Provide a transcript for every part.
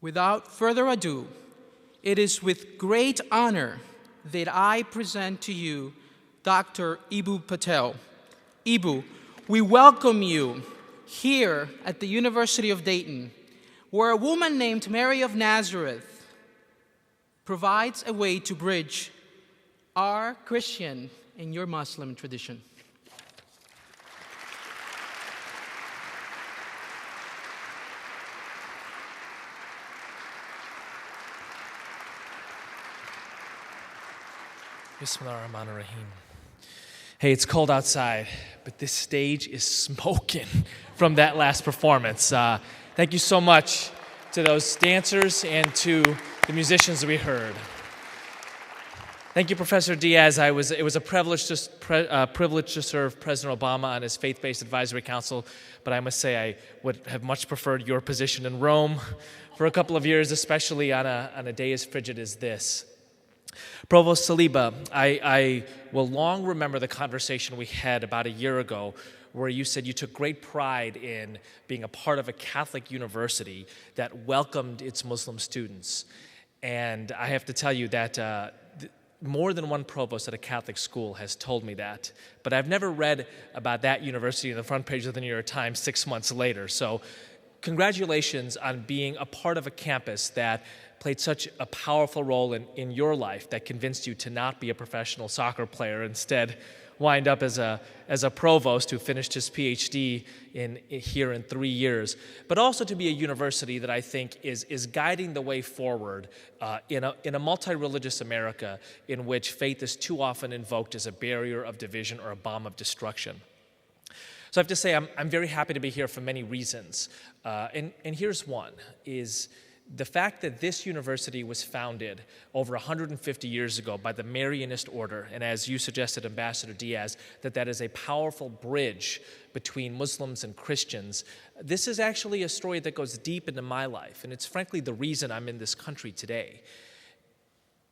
Without further ado, it is with great honor that I present to you Dr. Eboo Patel. Eboo, we welcome you here at the University of Dayton, where a woman named Mary of Nazareth provides a way to bridge our Christian and your Muslim tradition. Bismillahirrahmanirrahim. Hey, it's cold outside, but this stage is smoking from that last performance. Thank you so much to those dancers and to the musicians that we heard. Thank you, Professor Diaz. It was a privilege to serve President Obama on his faith-based advisory council, but I must say I would have much preferred your position in Rome for a couple of years, especially on a day as frigid as this. Provost Saliba, I will long remember the conversation we had about a year ago where you said you took great pride in being a part of a Catholic university that welcomed its Muslim students. And I have to tell you that more than one provost at a Catholic school has told me that. But I've never read about that university in the front page of the New York Times 6 months later. So congratulations on being a part of a campus that played such a powerful role in your life that convinced you to not be a professional soccer player, instead wind up as a provost who finished his PhD here in 3 years, but also to be a university that I think is guiding the way forward in a multi-religious America in which faith is too often invoked as a barrier of division or a bomb of destruction. So I have to say I'm very happy to be here for many reasons, and here's one, is the fact that this university was founded over 150 years ago by the Marianist order, and as you suggested, Ambassador Diaz, that is a powerful bridge between Muslims and Christians. This is actually a story that goes deep into my life, and it's frankly the reason I'm in this country today.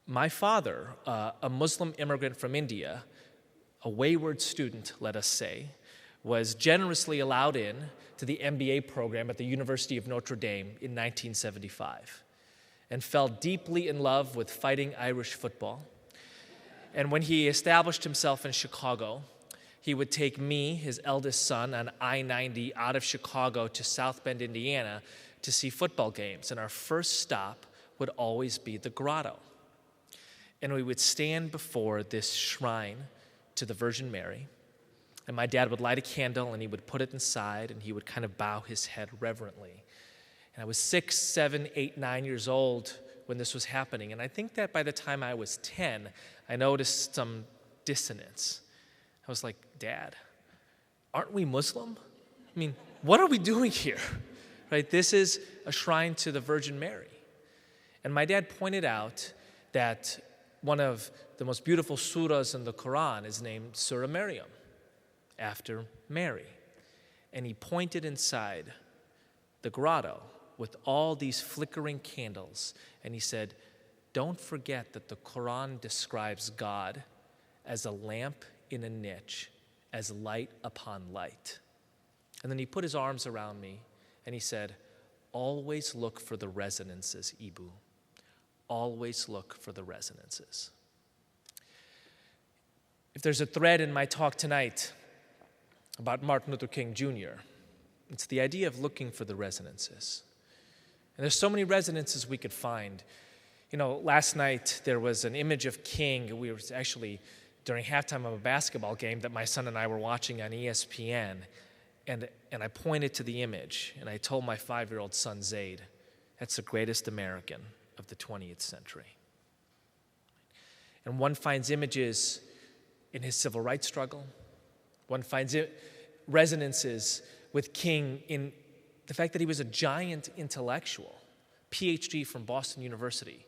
My father, a Muslim immigrant from India, a wayward student, let us say, was generously allowed in to the MBA program at the University of Notre Dame in 1975 and fell deeply in love with fighting Irish football. And when he established himself in Chicago, he would take me, his eldest son, on I-90 out of Chicago to South Bend, Indiana to see football games. And our first stop would always be the Grotto. And we would stand before this shrine to the Virgin Mary. And my dad would light a candle, and he would put it inside, and he would kind of bow his head reverently. And I was 6, 7, 8, 9 years old when this was happening. And I think that by the time I was 10, I noticed some dissonance. I was like, Dad, aren't we Muslim? I mean, what are we doing here? Right? This is a shrine to the Virgin Mary. And my dad pointed out that one of the most beautiful surahs in the Quran is named Surah Maryam, after Mary. And he pointed inside the grotto with all these flickering candles, and he said, don't forget that the Quran describes God as a lamp in a niche, as light upon light. And then he put his arms around me, and he said, always look for the resonances, Eboo. Always look for the resonances. If there's a thread in my talk tonight about Martin Luther King Jr., it's the idea of looking for the resonances. And there's so many resonances we could find. You know, last night there was an image of King. We were actually during halftime of a basketball game that my son and I were watching on ESPN, and I pointed to the image, and I told my 5-year-old son, Zaid, that's the greatest American of the 20th century. And one finds images in his civil rights struggle. One finds resonances with King in the fact that he was a giant intellectual, PhD from Boston University.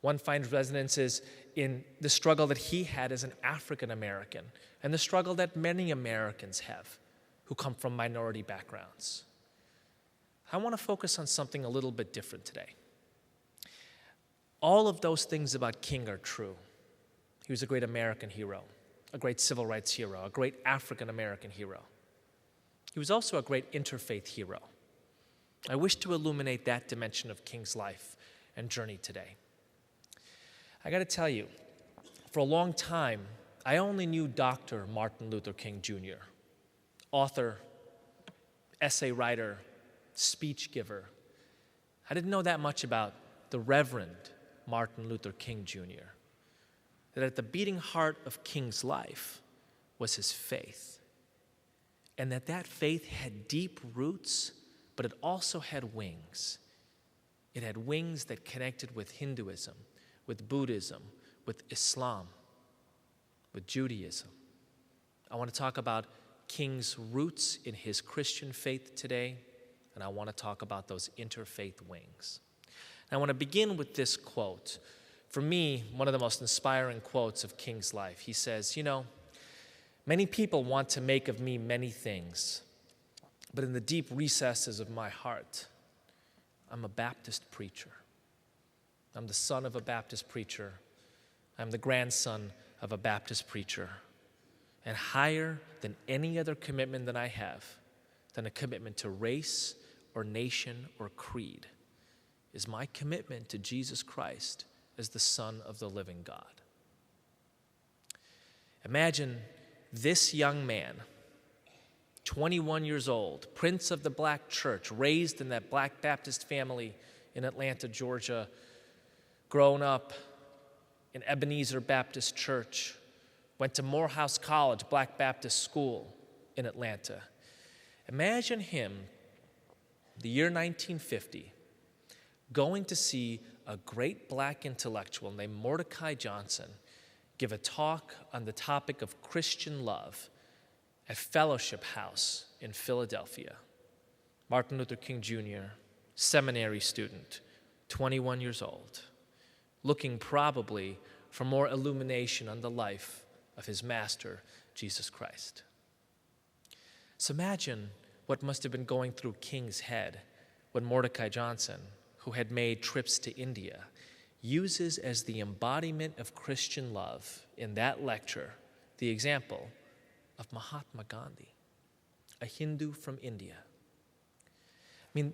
One finds resonances in the struggle that he had as an African American and the struggle that many Americans have who come from minority backgrounds. I want to focus on something a little bit different today. All of those things about King are true. He was a great American hero, a great civil rights hero, a great African American hero. He was also a great interfaith hero. I wish to illuminate that dimension of King's life and journey today. I got to tell you, for a long time, I only knew Dr. Martin Luther King Jr., author, essay writer, speech giver. I didn't know that much about the Reverend Martin Luther King Jr., that at the beating heart of King's life was his faith, and that faith had deep roots, but it also had wings. It had wings that connected with Hinduism, with Buddhism, with Islam, with Judaism. I want to talk about King's roots in his Christian faith today, and I want to talk about those interfaith wings. And I want to begin with this quote. For me, one of the most inspiring quotes of King's life. He says, many people want to make of me many things, but in the deep recesses of my heart, I'm a Baptist preacher. I'm the son of a Baptist preacher. I'm the grandson of a Baptist preacher. And higher than any other commitment that I have, than a commitment to race or nation or creed, is my commitment to Jesus Christ as the Son of the living God. Imagine this young man, 21 years old, prince of the black church, raised in that black Baptist family in Atlanta, Georgia, grown up in Ebenezer Baptist Church, went to Morehouse College, Black Baptist School in Atlanta. Imagine him, the year 1950, going to see a great black intellectual named Mordecai Johnson give a talk on the topic of Christian love at Fellowship House in Philadelphia. Martin Luther King Jr., seminary student, 21 years old, looking probably for more illumination on the life of his master, Jesus Christ. So imagine what must have been going through King's head when Mordecai Johnson, who had made trips to India, uses as the embodiment of Christian love in that lecture the example of Mahatma Gandhi, a Hindu from India. I mean,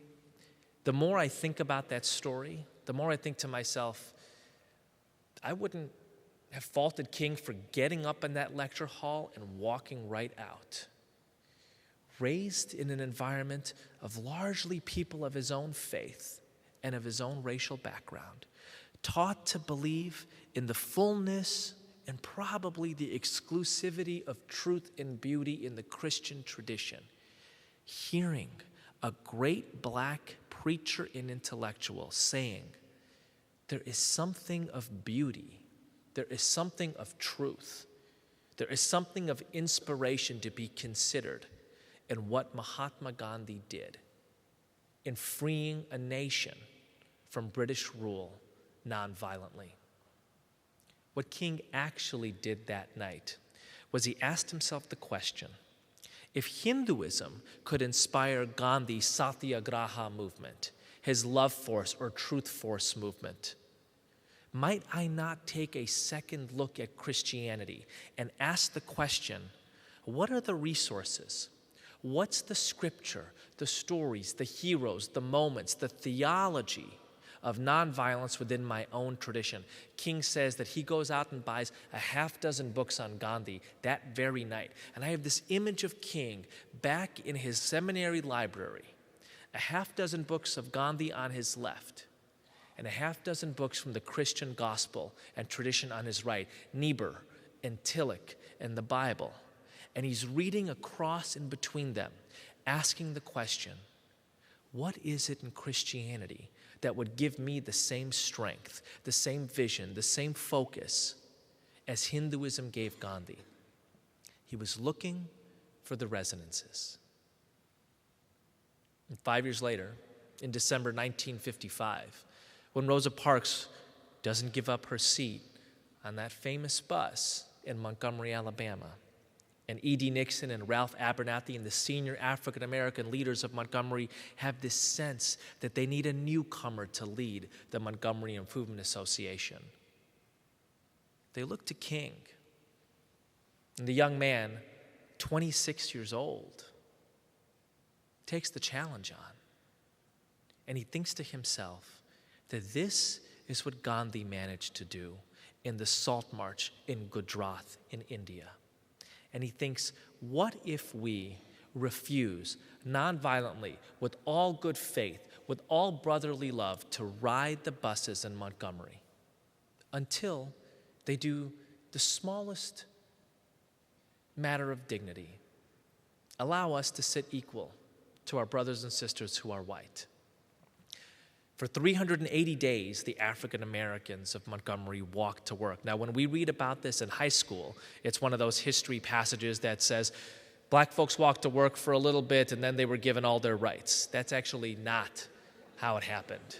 the more I think about that story, the more I think to myself, I wouldn't have faulted King for getting up in that lecture hall and walking right out. Raised in an environment of largely people of his own faith and of his own racial background, taught to believe in the fullness and probably the exclusivity of truth and beauty in the Christian tradition, hearing a great black preacher and intellectual saying, there is something of beauty, there is something of truth, there is something of inspiration to be considered in what Mahatma Gandhi did in freeing a nation from British rule nonviolently. What King actually did that night was he asked himself the question, if Hinduism could inspire Gandhi's Satyagraha movement, his love force or truth force movement, might I not take a second look at Christianity and ask the question, what are the resources? What's the scripture, the stories, the heroes, the moments, the theology of nonviolence within my own tradition? King says that he goes out and buys a half dozen books on Gandhi that very night. And I have this image of King back in his seminary library, a half dozen books of Gandhi on his left, and a half dozen books from the Christian gospel and tradition on his right, Niebuhr and Tillich and the Bible. And he's reading across in between them, asking the question, what is it in Christianity that would give me the same strength, the same vision, the same focus as Hinduism gave Gandhi? He was looking for the resonances. And 5 years later, in December 1955, when Rosa Parks doesn't give up her seat on that famous bus in Montgomery, Alabama, and E.D. Nixon and Ralph Abernathy and the senior African-American leaders of Montgomery have this sense that they need a newcomer to lead the Montgomery Improvement Association. They look to King. And the young man, 26 years old, takes the challenge on. And he thinks to himself that this is what Gandhi managed to do in the Salt March in Gujarat in India. And he thinks, what if we refuse nonviolently, with all good faith, with all brotherly love, to ride the buses in Montgomery until they do the smallest matter of dignity, allow us to sit equal to our brothers and sisters who are white. For 380 days, the African Americans of Montgomery walked to work. Now, when we read about this in high school, it's one of those history passages that says black folks walked to work for a little bit and then they were given all their rights. That's actually not how it happened.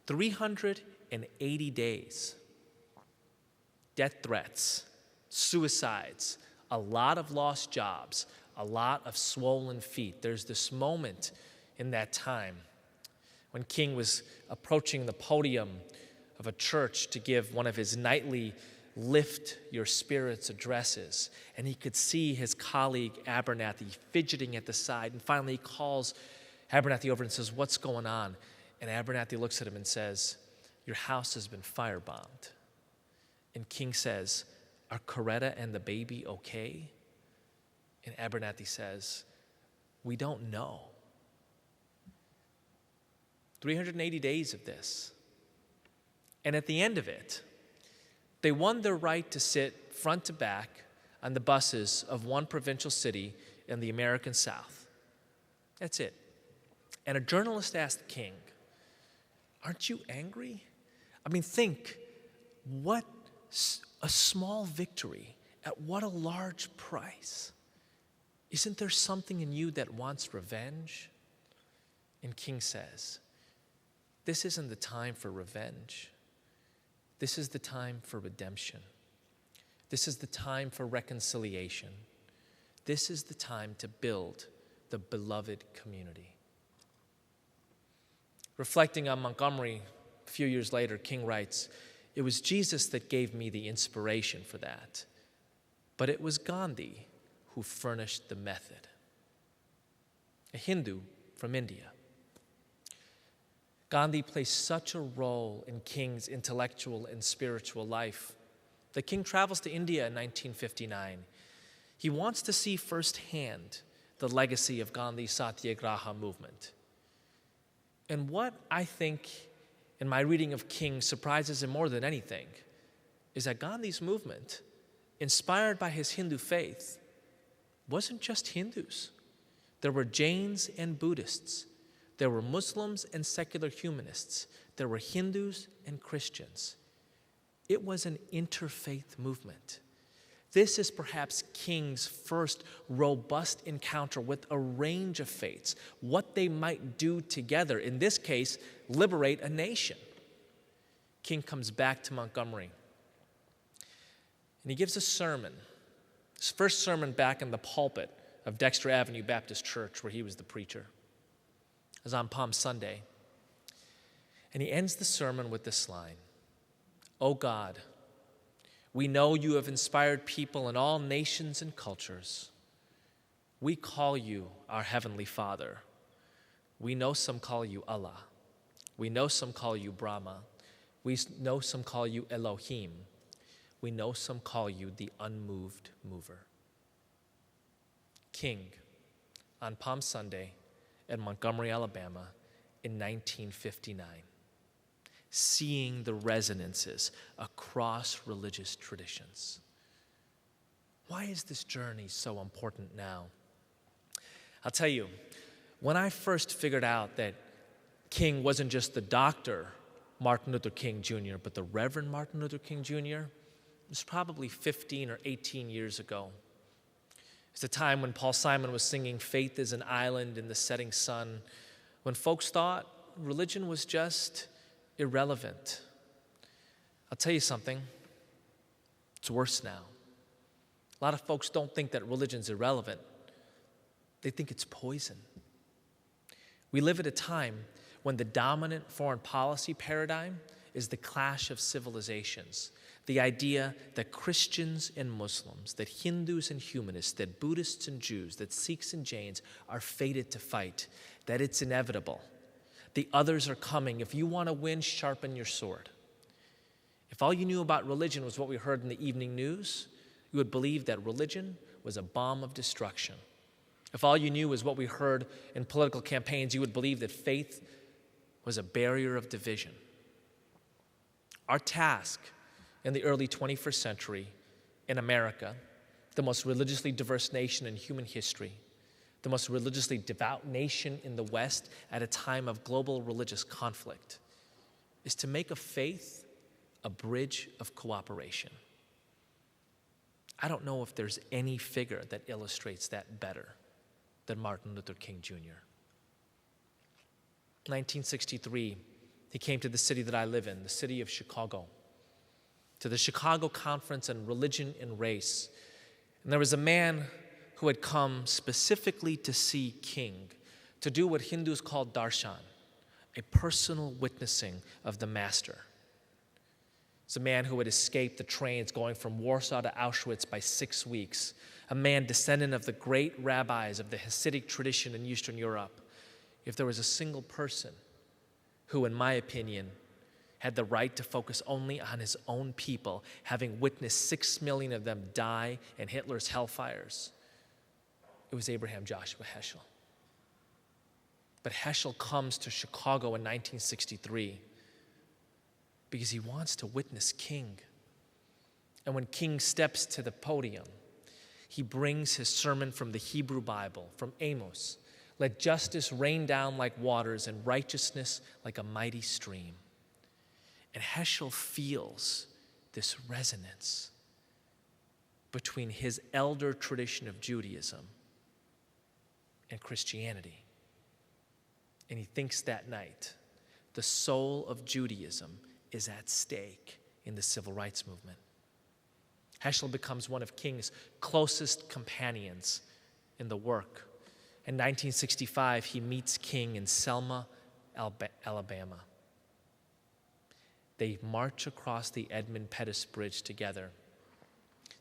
380 days, death threats, suicides, a lot of lost jobs, a lot of swollen feet. There's this moment in that time when King was approaching the podium of a church to give one of his nightly lift your spirits addresses, and he could see his colleague Abernathy fidgeting at the side, and finally he calls Abernathy over and says, "What's going on?" And Abernathy looks at him and says, "Your house has been firebombed." And King says, "Are Coretta and the baby okay?" And Abernathy says, "We don't know." 380 days of this. And at the end of it, they won their right to sit front to back on the buses of one provincial city in the American South. That's it. And a journalist asked King, "Aren't you angry? I mean, think, what a small victory at what a large price. Isn't there something in you that wants revenge?" And King says, "This isn't the time for revenge. This is the time for redemption. This is the time for reconciliation. This is the time to build the beloved community." Reflecting on Montgomery a few years later, King writes, "It was Jesus that gave me the inspiration for that, but it was Gandhi who furnished the method." A Hindu from India. Gandhi plays such a role in King's intellectual and spiritual life that King travels to India in 1959. He wants to see firsthand the legacy of Gandhi's Satyagraha movement. And what I think in my reading of King surprises him more than anything is that Gandhi's movement, inspired by his Hindu faith, wasn't just Hindus. There were Jains and Buddhists. There were Muslims and secular humanists. There were Hindus and Christians. It was an interfaith movement. This is perhaps King's first robust encounter with a range of faiths, what they might do together, in this case, liberate a nation. King comes back to Montgomery, and he gives a sermon, his first sermon back in the pulpit of Dexter Avenue Baptist Church, where he was the preacher. It was on Palm Sunday. And he ends the sermon with this line, "O God, we know you have inspired people in all nations and cultures. We call you our Heavenly Father. We know some call you Allah. We know some call you Brahma. We know some call you Elohim. We know some call you the unmoved mover." King, on Palm Sunday in Montgomery, Alabama, in 1959, seeing the resonances across religious traditions. Why is this journey so important now? I'll tell you, when I first figured out that King wasn't just the Dr. Martin Luther King Jr., but the Reverend Martin Luther King Jr., it was probably 15 or 18 years ago. It's a time when Paul Simon was singing "Faith is an Island in the Setting Sun," when folks thought religion was just irrelevant. I'll tell you something, it's worse now. A lot of folks don't think that religion's irrelevant. They think it's poison. We live at a time when the dominant foreign policy paradigm is the clash of civilizations. The idea that Christians and Muslims, that Hindus and humanists, that Buddhists and Jews, that Sikhs and Jains are fated to fight. that it's inevitable. The others are coming. If you want to win, sharpen your sword. If all you knew about religion was what we heard in the evening news, you would believe that religion was a bomb of destruction. If all you knew was what we heard in political campaigns, you would believe that faith was a barrier of division. Our task in the early 21st century in America, the most religiously diverse nation in human history, the most religiously devout nation in the West at a time of global religious conflict, is to make of faith a bridge of cooperation. I don't know if there's any figure that illustrates that better than Martin Luther King Jr. 1963, he came to the city that I live in, the city of Chicago, to the Chicago Conference on Religion and Race. And there was a man who had come specifically to see King, to do what Hindus call darshan, a personal witnessing of the master. It's a man who had escaped the trains going from Warsaw to Auschwitz by 6 weeks, a man descendant of the great rabbis of the Hasidic tradition in Eastern Europe. If there was a single person who, in my opinion, had the right to focus only on his own people, having witnessed 6 million of them die in Hitler's hellfires, it was Abraham Joshua Heschel. But Heschel comes to Chicago in 1963 because he wants to witness King. And when King steps to the podium, he brings his sermon from the Hebrew Bible, from Amos. Let justice rain down like waters and righteousness like a mighty stream. And Heschel feels this resonance between his elder tradition of Judaism and Christianity. And he thinks that night, the soul of Judaism is at stake in the civil rights movement. Heschel becomes one of King's closest companions in the work. In 1965, he meets King in Selma, Alabama. They march across the Edmund Pettus Bridge together,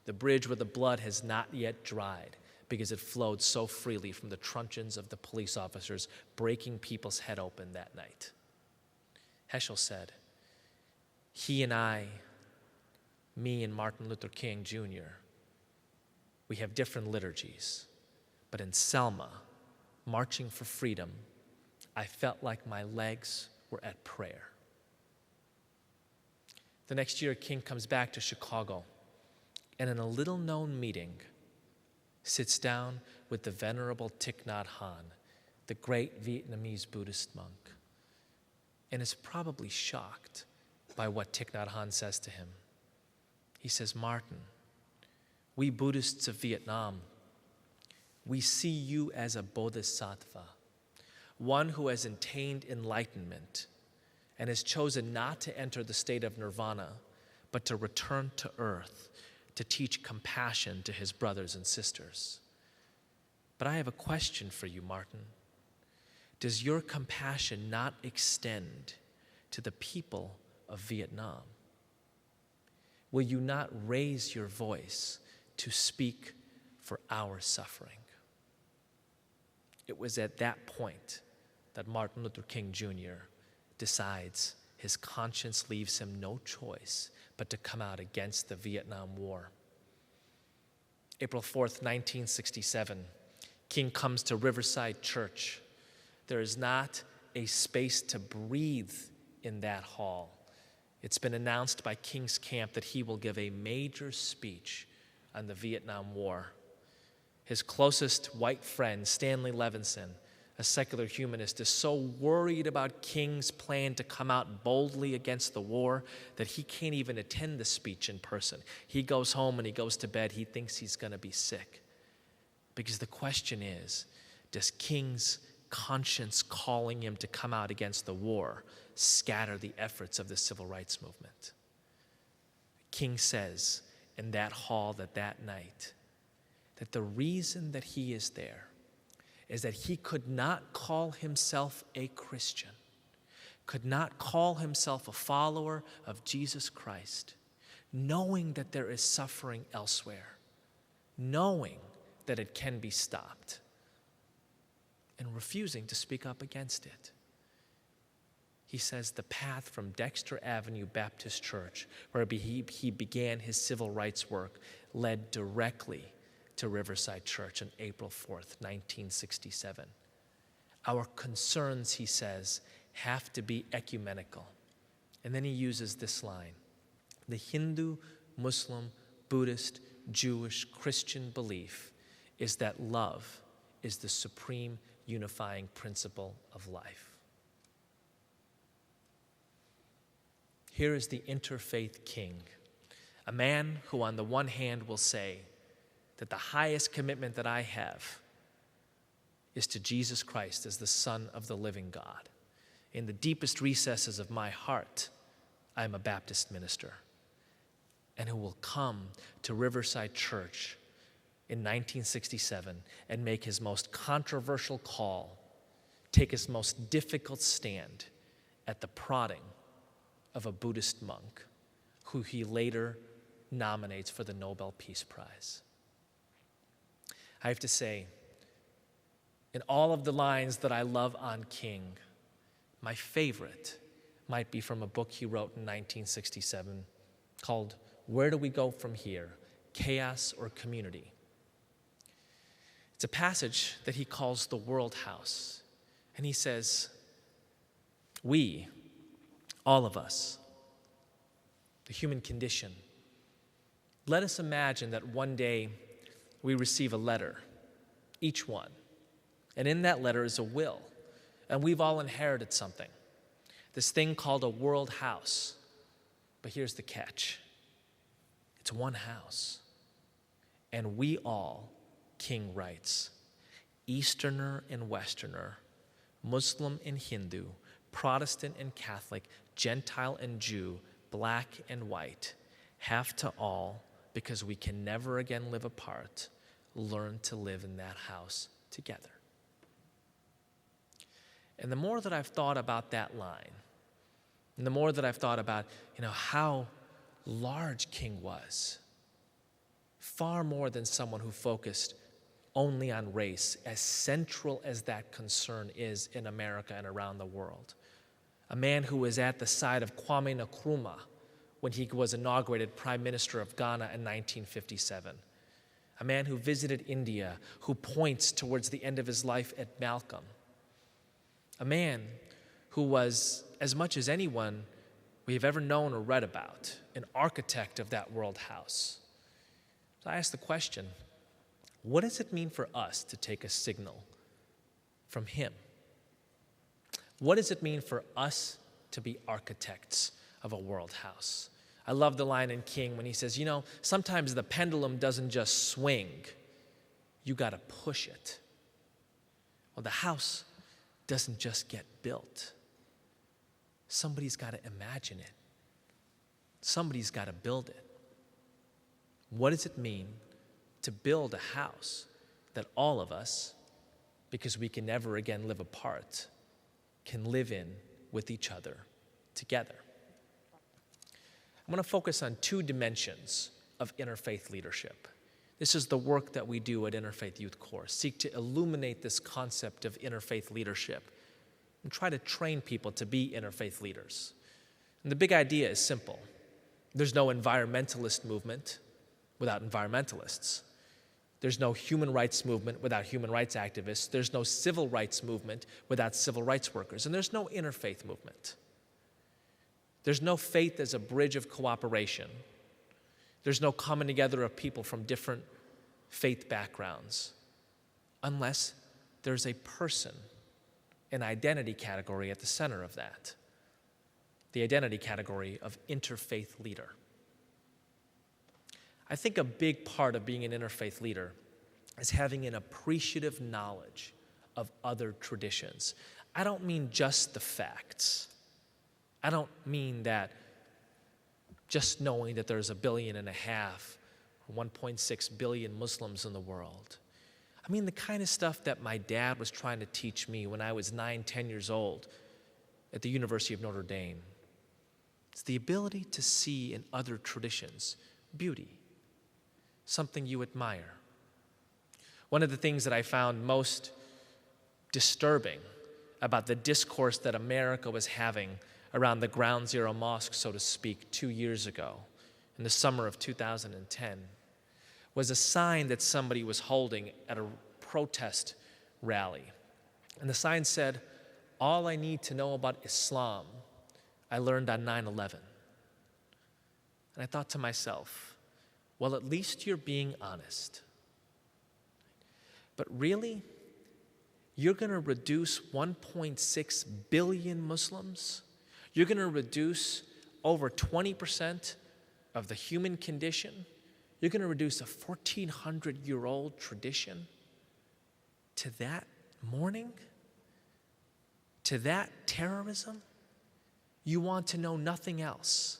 the bridge where the blood has not yet dried because it flowed so freely from the truncheons of the police officers breaking people's head open that night. Heschel said, he and I, me and Martin Luther King Jr., we have different liturgies, but in Selma, marching for freedom, I felt like my legs were at prayer. The next year, King comes back to Chicago, and in a little-known meeting, sits down with the Venerable Thich Nhat Hanh, the great Vietnamese Buddhist monk, and is probably shocked by what Thich Nhat Hanh says to him. He says, Martin, we Buddhists of Vietnam, we see you as a bodhisattva, one who has attained enlightenment and has chosen not to enter the state of nirvana, but to return to earth to teach compassion to his brothers and sisters. But I have a question for you, Martin. Does your compassion not extend to the people of Vietnam? Will you not raise your voice to speak for our suffering? It was at that point that Martin Luther King Jr. decides his conscience leaves him no choice but to come out against the Vietnam War. April 4th, 1967, King comes to Riverside Church. There is not a space to breathe in that hall. It's been announced by King's camp that he will give a major speech on the Vietnam War. His closest white friend, Stanley Levinson, a secular humanist, is so worried about King's plan to come out boldly against the war that he can't even attend the speech in person. He goes home and he goes to bed. He thinks he's going to be sick. Because the question is, does King's conscience calling him to come out against the war scatter the efforts of the civil rights movement? King says in that hall that night that the reason that he is there is that he could not call himself a Christian, could not call himself a follower of Jesus Christ, knowing that there is suffering elsewhere, knowing that it can be stopped, and refusing to speak up against it. He says the path from Dexter Avenue Baptist Church, where he began his civil rights work, led directly to Riverside Church on April 4th, 1967. Our concerns, he says, have to be ecumenical. And then he uses this line: the Hindu, Muslim, Buddhist, Jewish, Christian belief is that love is the supreme unifying principle of life. Here is the interfaith king, a man who on the one hand will say that the highest commitment that I have is to Jesus Christ as the Son of the living God. In the deepest recesses of my heart, I am a Baptist minister, and who will come to Riverside Church in 1967 and make his most controversial call, take his most difficult stand at the prodding of a Buddhist monk who he later nominates for the Nobel Peace Prize. I have to say, in all of the lines that I love on King, my favorite might be from a book he wrote in 1967 called Where Do We Go From Here? Chaos or Community? It's a passage that he calls the World House. And he says, we, all of us, the human condition, let us imagine that one day we receive a letter, each one, and in that letter is a will, and we've all inherited something, this thing called a world house. But here's the catch: it's one house, and we all, King writes, Easterner and Westerner, Muslim and Hindu, Protestant and Catholic, Gentile and Jew, black and white, have to all, because we can never again live apart, learn to live in that house together. And the more that I've thought about that line, and the more that I've thought about, how large King was, far more than someone who focused only on race, as central as that concern is in America and around the world. A man who was at the side of Kwame Nkrumah when he was inaugurated Prime Minister of Ghana in 1957. A man who visited India, who points towards the end of his life at Malcolm. A man who was, as much as anyone we have ever known or read about, an architect of that world house. So I ask the question, what does it mean for us to take a signal from him? What does it mean for us to be architects of a world house? I love the line in King when he says, sometimes the pendulum doesn't just swing, you got to push it. Well, the house doesn't just get built. Somebody's got to imagine it. Somebody's got to build it. What does it mean to build a house that all of us, because we can never again live apart, can live in with each other together? I want to focus on two dimensions of interfaith leadership. This is the work that we do at Interfaith Youth Core, seek to illuminate this concept of interfaith leadership and try to train people to be interfaith leaders. And the big idea is simple. There's no environmentalist movement without environmentalists. There's no human rights movement without human rights activists. There's no civil rights movement without civil rights workers. And there's no interfaith movement. There's no faith as a bridge of cooperation. There's no coming together of people from different faith backgrounds unless there's a person, an identity category at the center of that. The identity category of interfaith leader. I think a big part of being an interfaith leader is having an appreciative knowledge of other traditions. I don't mean just the facts. I don't mean that just knowing that there's 1.5 billion, 1.6 billion Muslims in the world. I mean the kind of stuff that my dad was trying to teach me when I was 9, 10 years old at the University of Notre Dame. It's the ability to see in other traditions beauty, something you admire. One of the things that I found most disturbing about the discourse that America was having around the Ground Zero Mosque, so to speak, 2 years ago, in the summer of 2010, was a sign that somebody was holding at a protest rally. And the sign said, "All I need to know about Islam, I learned on 9/11." And I thought to myself, well, at least you're being honest. But really, you're going to reduce 1.6 billion Muslims? You're going to reduce over 20% of the human condition? You're going to reduce a 1,400-year-old tradition to that mourning? To that terrorism? You want to know nothing else.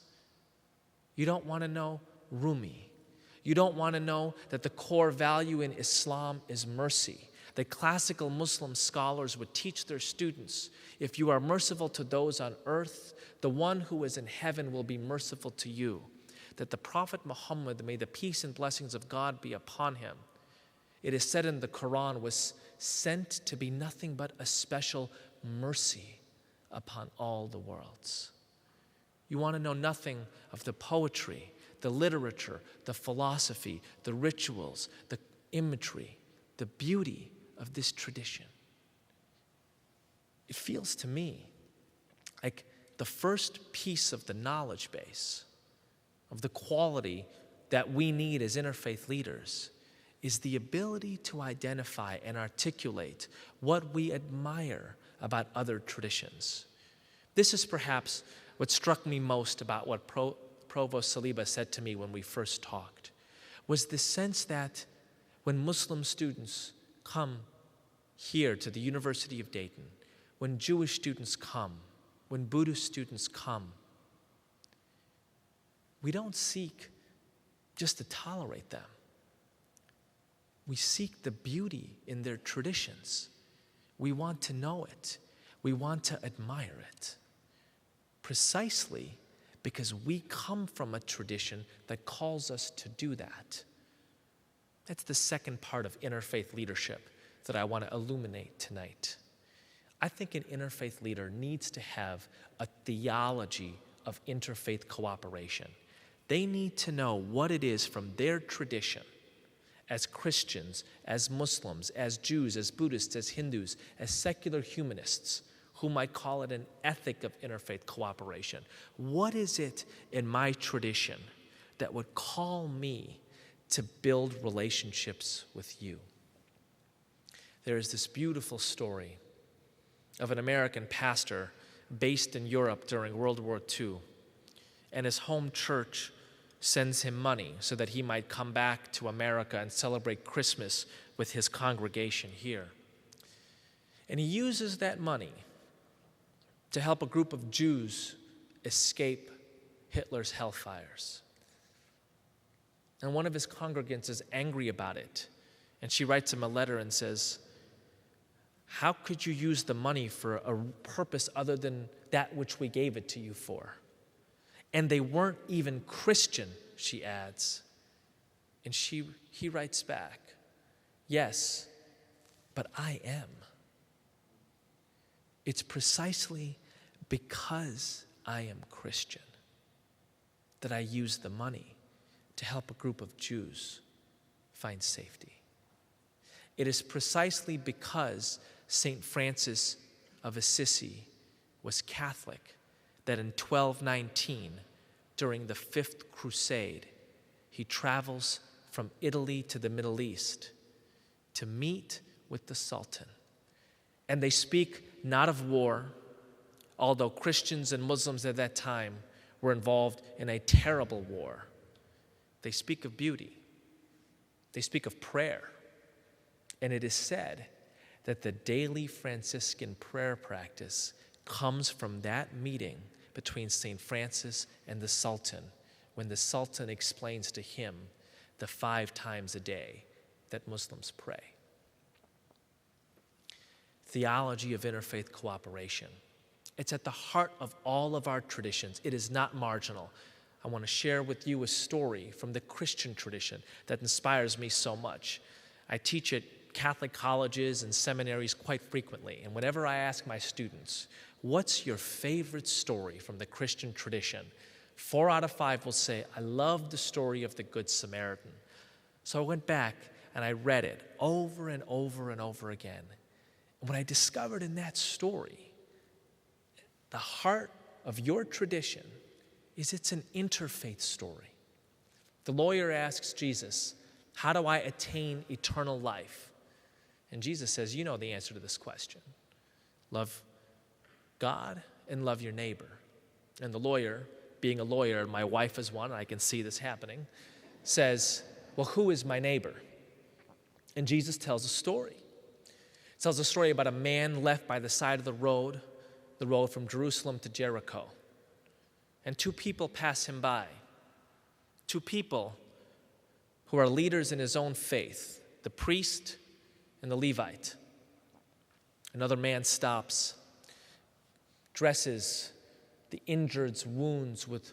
You don't want to know Rumi. You don't want to know that the core value in Islam is mercy. The classical Muslim scholars would teach their students, if you are merciful to those on earth, the one who is in heaven will be merciful to you. That the Prophet Muhammad, may the peace and blessings of God be upon him, it is said in the Quran, was sent to be nothing but a special mercy upon all the worlds. You want to know nothing of the poetry, the literature, the philosophy, the rituals, the imagery, the beauty of this tradition. It feels to me like the first piece of the knowledge base of the quality that we need as interfaith leaders is the ability to identify and articulate what we admire about other traditions. This is perhaps what struck me most about what Provost Saliba said to me when we first talked, was the sense that when Muslim students come here to the University of Dayton, when Jewish students come, when Buddhist students come, we don't seek just to tolerate them. We seek the beauty in their traditions. We want to know it. We want to admire it. Precisely because we come from a tradition that calls us to do that. That's the second part of interfaith leadership that I want to illuminate tonight. I think an interfaith leader needs to have a theology of interfaith cooperation. They need to know what it is from their tradition as Christians, as Muslims, as Jews, as Buddhists, as Hindus, as secular humanists, who might call it an ethic of interfaith cooperation. What is it in my tradition that would call me to build relationships with you? There is this beautiful story of an American pastor based in Europe during World War II, and his home church sends him money so that he might come back to America and celebrate Christmas with his congregation here. And he uses that money to help a group of Jews escape Hitler's hellfires. And one of his congregants is angry about it, and she writes him a letter and says, "How could you use the money for a purpose other than that which we gave it to you for? And they weren't even Christian," she adds. And he writes back, "Yes, but I am. It's precisely because I am Christian that I use the money to help a group of Jews find safety. It is precisely because St. Francis of Assisi was Catholic that in 1219, during the Fifth Crusade, he travels from Italy to the Middle East to meet with the Sultan. And they speak not of war, although Christians and Muslims at that time were involved in a terrible war. They speak of beauty. They speak of prayer. And it is said that the daily Franciscan prayer practice comes from that meeting between St. Francis and the Sultan, when the Sultan explains to him the 5 times a day that Muslims pray. Theology of interfaith cooperation. It's at the heart of all of our traditions. It is not marginal. I want to share with you a story from the Christian tradition that inspires me so much. I teach at Catholic colleges and seminaries quite frequently, and whenever I ask my students, what's your favorite story from the Christian tradition? 4 out of 5 will say, I love the story of the Good Samaritan. So I went back and I read it over and over and over again. And what I discovered in that story, the heart of your tradition, is it's an interfaith story. The lawyer asks Jesus, how do I attain eternal life? And Jesus says, you know the answer to this question. Love God and love your neighbor. And the lawyer, being a lawyer, my wife is one, I can see this happening, says, well, who is my neighbor? And Jesus tells a story. He tells a story about a man left by the side of the road from Jerusalem to Jericho. And 2 people pass him by. 2 people who are leaders in his own faith, the priest and the Levite. Another man stops, dresses the injured's wounds with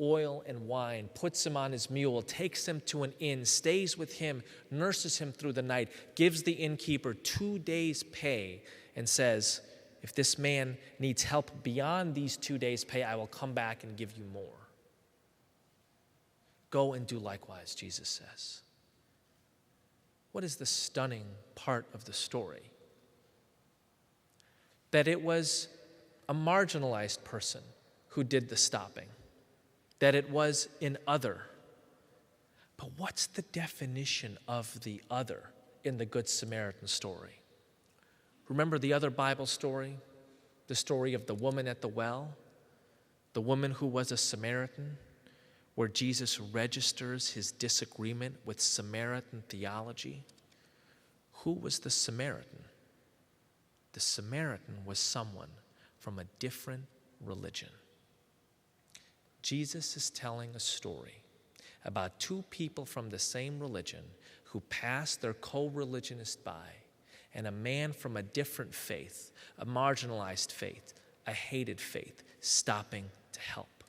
oil and wine, puts him on his mule, takes him to an inn, stays with him, nurses him through the night, gives the innkeeper 2 days' pay, and says, if this man needs help beyond these 2 days' pay, I will come back and give you more. Go and do likewise, Jesus says. What is the stunning part of the story? That it was a marginalized person who did the stopping, that it was an other. But what's the definition of the other in the Good Samaritan story? Remember the other Bible story? The story of the woman at the well? The woman who was a Samaritan, where Jesus registers his disagreement with Samaritan theology? Who was the Samaritan? The Samaritan was someone from a different religion. Jesus is telling a story about 2 people from the same religion who passed their co-religionist by, and a man from a different faith, a marginalized faith, a hated faith, stopping to help.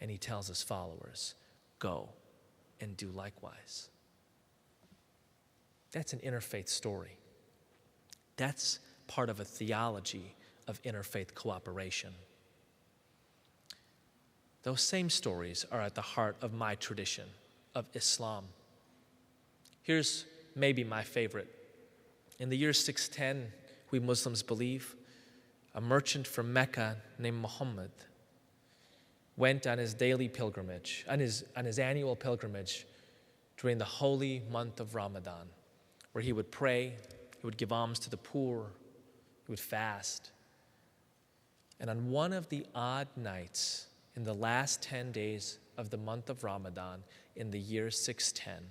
And he tells his followers, go and do likewise. That's an interfaith story. That's part of a theology of interfaith cooperation. Those same stories are at the heart of my tradition of Islam. Here's maybe my favorite. In the year 610, we Muslims believe, a merchant from Mecca named Muhammad went on his daily pilgrimage, on his annual pilgrimage during the holy month of Ramadan, where he would pray, he would give alms to the poor, he would fast. And on one of the odd nights in the last 10 days of the month of Ramadan in the year 610,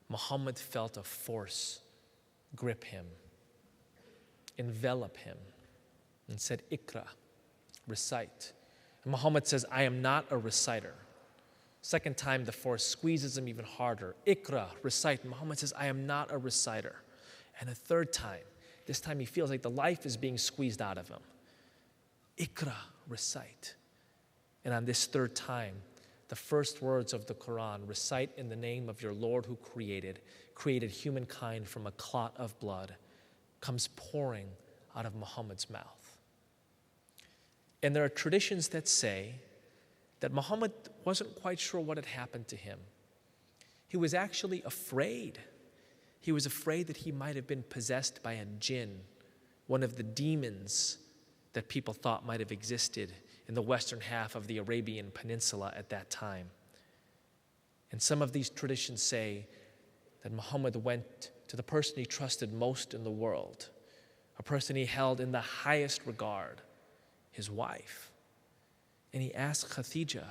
Muhammad felt a force grip him, envelop him, and said, Ikra, recite. And Muhammad says, I am not a reciter. Second time, the force squeezes him even harder. Ikra, recite. And Muhammad says, I am not a reciter. And a third time, this time he feels like the life is being squeezed out of him. Ikra, recite. And on this third time, the first words of the Quran, recite in the name of your Lord who created humankind from a clot of blood, comes pouring out of Muhammad's mouth. And there are traditions that say that Muhammad wasn't quite sure what had happened to him. He was actually afraid. He was afraid that he might have been possessed by a jinn, one of the demons that people thought might have existed in the western half of the Arabian Peninsula at that time. And some of these traditions say that Muhammad went to the person he trusted most in the world, a person he held in the highest regard, his wife. And he asked Khadija,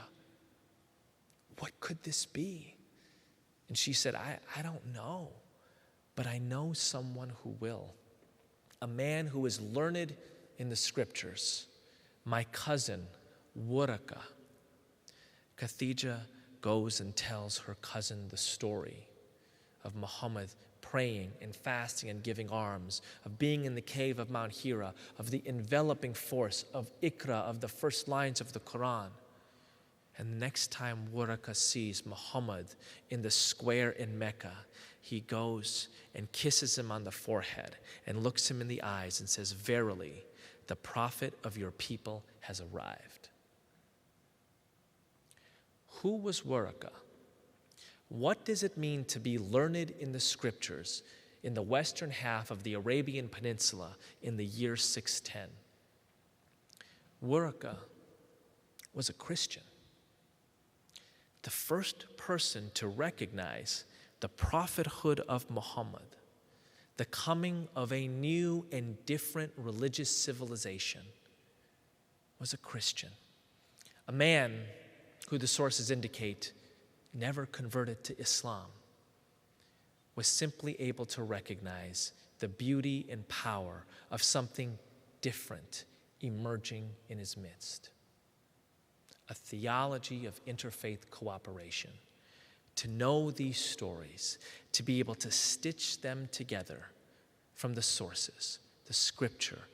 what could this be? And she said, I don't know, but I know someone who will. A man who is learned in the scriptures, my cousin, Waraka. Khadija goes and tells her cousin the story of Muhammad praying and fasting and giving alms, of being in the cave of Mount Hira, of the enveloping force of Ikra, of the first lines of the Quran. And the next time Waraka sees Muhammad in the square in Mecca, he goes and kisses him on the forehead and looks him in the eyes and says, "Verily, the prophet of your people has arrived." Who was Waraka? What does it mean to be learned in the scriptures in the western half of the Arabian Peninsula in the year 610? Waraka was a Christian. The first person to recognize the prophethood of Muhammad, the coming of a new and different religious civilization, was a Christian. A man who the sources indicate never converted to Islam, was simply able to recognize the beauty and power of something different emerging in his midst. A theology of interfaith cooperation. To know these stories, to be able to stitch them together from the sources, the scripture,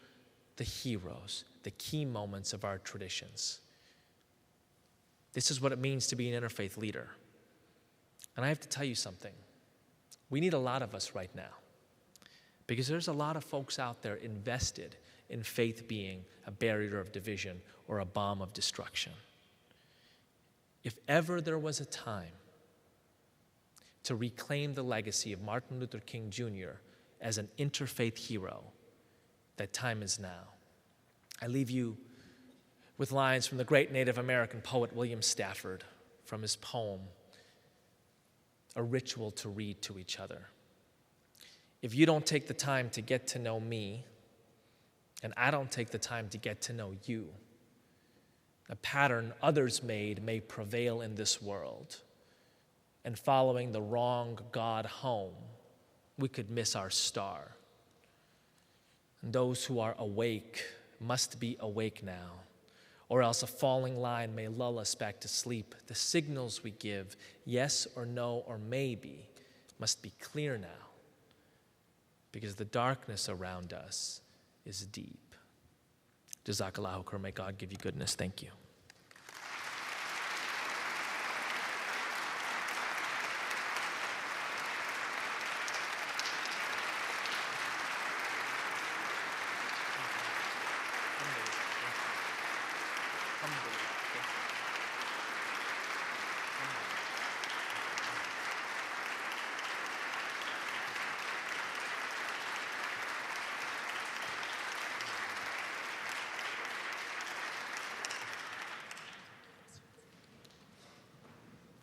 the heroes, the key moments of our traditions. This is what it means to be an interfaith leader. And I have to tell you something. We need a lot of us right now, because there's a lot of folks out there invested in faith being a barrier of division or a bomb of destruction. If ever there was a time to reclaim the legacy of Martin Luther King Jr. as an interfaith hero, that time is now. I leave you with lines from the great Native American poet William Stafford from his poem, "A Ritual to Read to Each Other." If you don't take the time to get to know me, and I don't take the time to get to know you, a pattern others made may prevail in this world, and following the wrong God home, we could miss our star. And those who are awake must be awake now, or else a falling line may lull us back to sleep. The signals we give, yes or no or maybe, must be clear now, because the darkness around us is deep. Jazakallahu khair. May God give you goodness. Thank you.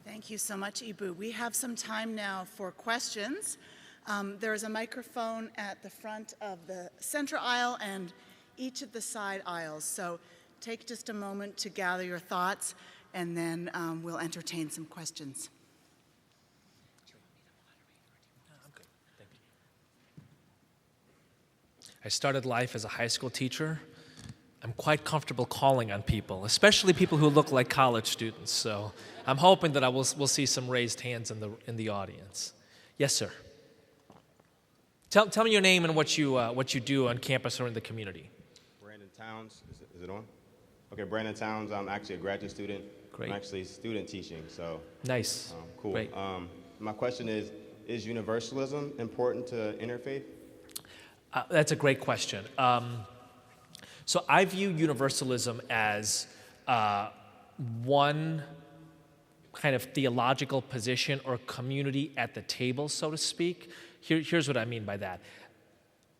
Thank you so much, Eboo. We have some time now for questions. There is a microphone at the front of the center aisle and each of the side aisles. So take just a moment to gather your thoughts, and then we'll entertain some questions. I started life as a high school teacher. I'm quite comfortable calling on people, especially people who look like college students. So I'm hoping that we'll see some raised hands in the audience. Yes, sir. Tell me your name and what you do on campus or in the community. Brandon Towns. Is it on? Okay, Brandon Towns. I'm actually a graduate student. Great. I'm actually student teaching. So nice. Cool. Great. My question is Universalism important to interfaith? That's a great question. So I view Universalism as one kind of theological position or community at the table, so to speak. Here's what I mean by that.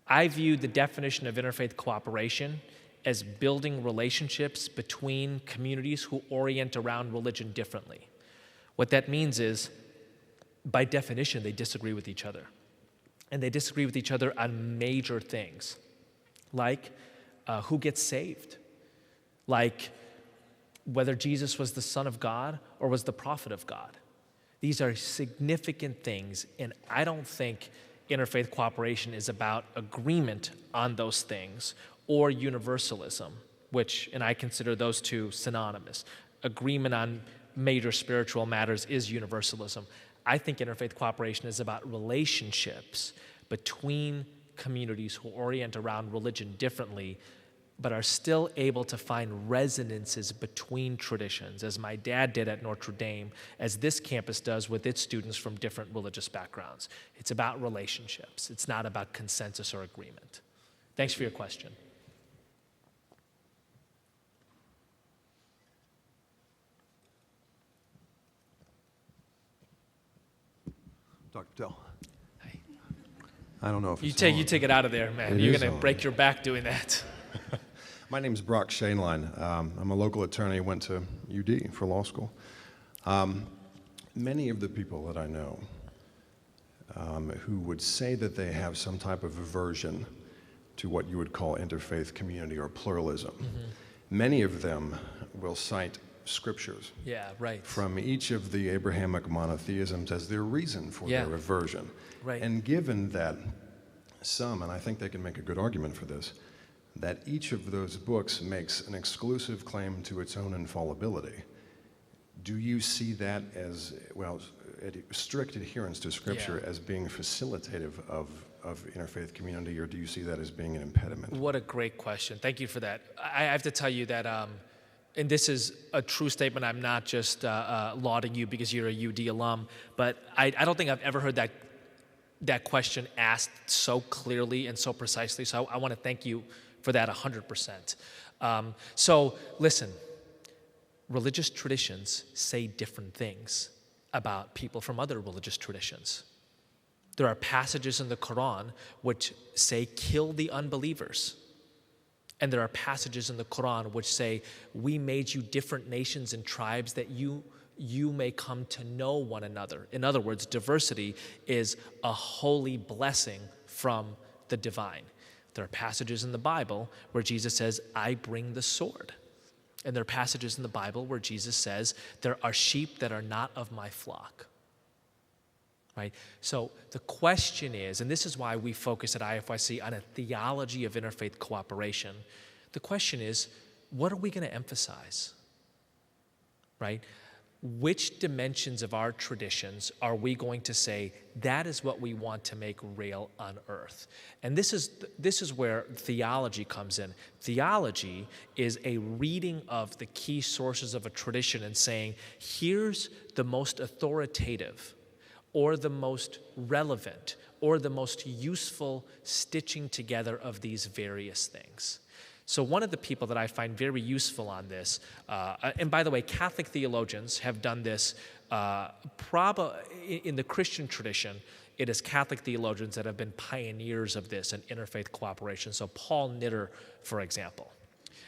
I view the definition of interfaith cooperation as building relationships between communities who orient around religion differently. What that means is, by definition, they disagree with each other. And they disagree with each other on major things, like who gets saved, like whether Jesus was the Son of God or was the prophet of God. These are significant things, and I don't think interfaith cooperation is about agreement on those things or universalism, and I consider those two synonymous. Agreement on major spiritual matters is universalism. I think interfaith cooperation is about relationships between communities who orient around religion differently, but are still able to find resonances between traditions, as my dad did at Notre Dame, as this campus does with its students from different religious backgrounds. It's about relationships. It's not about consensus or agreement. Thanks for your question. Dr. Patel. Hi. I don't know if You it's take on. it out of there, man. It You're is going to on. break your back doing that. My name's Brock Shainline. I'm a local attorney, went to UD for law school. Many of the people that I know who would say that they have some type of aversion to what you would call interfaith community or pluralism, many of them will cite scriptures Yeah, right. from each of the Abrahamic monotheisms as their reason for Yeah. their aversion. Right. And given that some, and I think they can make a good argument for this, that each of those books makes an exclusive claim to its own infallibility, do you see that as, well, strict adherence to Scripture Yeah. as being facilitative of interfaith community, or do you see that as being an impediment? What a great question. Thank you for that. I have to tell you that, and this is a true statement, I'm not just lauding you because you're a UD alum, but I don't think I've ever heard that question asked so clearly and so precisely, so I want to thank you for that 100%. So listen, religious traditions say different things about people from other religious traditions. There are passages in the Quran which say, kill the unbelievers. And there are passages in the Quran which say, we made you different nations and tribes that you may come to know one another. In other words, diversity is a holy blessing from the divine. There are passages in the Bible where Jesus says, I bring the sword. And there are passages in the Bible where Jesus says, there are sheep that are not of my flock. Right? So the question is, and this is why we focus at IFYC on a theology of interfaith cooperation. The question is, what are we going to emphasize? Right? Which dimensions of our traditions are we going to say, that is what we want to make real on earth? And this is where theology comes in. Theology is a reading of the key sources of a tradition and saying, here's the most authoritative, or the most relevant, or the most useful stitching together of these various things. So one of the people that I find very useful on this, and by the way, Catholic theologians have done this in the Christian tradition. It is Catholic theologians that have been pioneers of this in interfaith cooperation. So Paul Knitter, for example,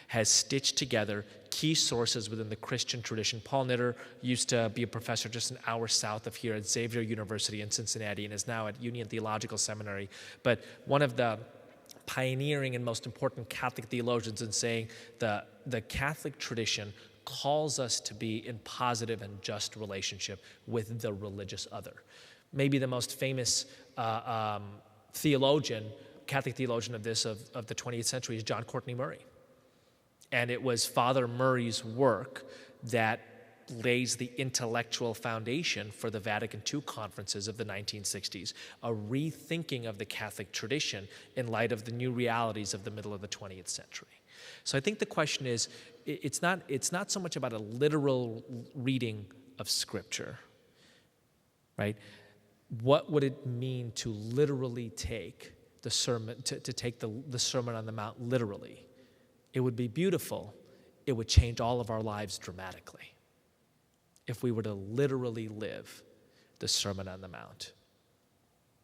has stitched together key sources within the Christian tradition. Paul Knitter used to be a professor just an hour south of here at Xavier University in Cincinnati and is now at Union Theological Seminary. But one of the pioneering and most important Catholic theologians in saying the Catholic tradition calls us to be in positive and just relationship with the religious other. Maybe the most famous theologian, Catholic theologian of the 20th century is John Courtney Murray. And it was Father Murray's work that lays the intellectual foundation for the Vatican II conferences of the 1960s, a rethinking of the Catholic tradition in light of the new realities of the middle of the 20th century. So I think the question is, it's not so much about a literal reading of Scripture, right? What would it mean to literally take the sermon, to take the Sermon on the Mount literally? It would be beautiful. It would change all of our lives dramatically if we were to literally live the Sermon on the Mount.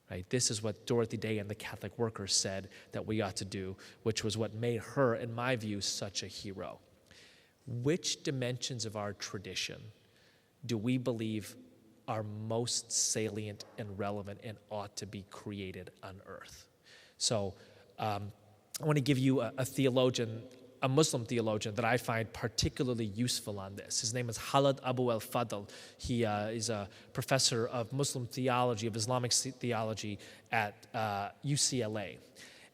Right? This is what Dorothy Day and the Catholic Workers said that we ought to do, which was what made her, in my view, such a hero. Which dimensions of our tradition do we believe are most salient and relevant and ought to be created on earth? So I want to give you a theologian, a Muslim theologian that I find particularly useful on this. His name is Khalid Abu al-Fadl. He is a professor of Muslim theology, of Islamic theology at UCLA.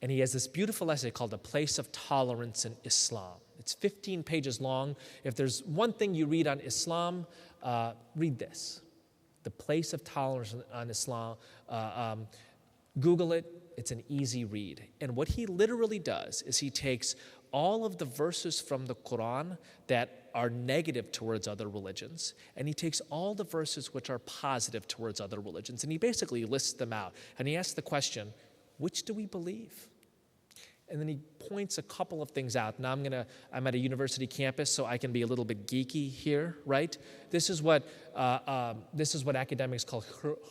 And he has this beautiful essay called The Place of Tolerance in Islam. It's 15 pages long. If there's one thing you read on Islam, read this. The Place of Tolerance on Islam. Google it. It's an easy read. And what he literally does is he takes all of the verses from the Quran that are negative towards other religions, and he takes all the verses which are positive towards other religions, and he basically lists them out. And he asks the question, which do we believe? And then he points a couple of things out. Now I'm at a university campus, so I can be a little bit geeky here, right? This is what academics call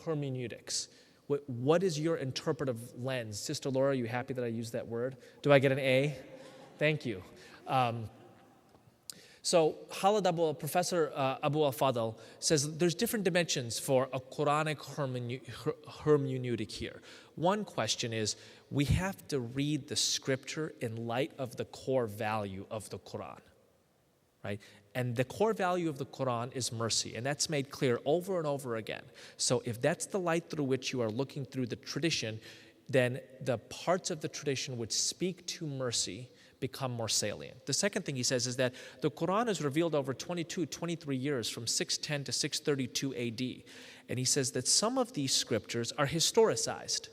hermeneutics. What is your interpretive lens? Sister Laura, are you happy that I used that word? Do I get an A? Thank you. So Professor Abu al-Fadl says there's different dimensions for a Quranic hermeneutic here. One question is, we have to read the scripture in light of the core value of the Quran, right? And the core value of the Quran is mercy, and that's made clear over and over again. So if that's the light through which you are looking through the tradition, then the parts of the tradition which speak to mercy become more salient. The second thing he says is that the Quran is revealed over 23 years, from 610 to 632 AD. And he says that some of these scriptures are historicized.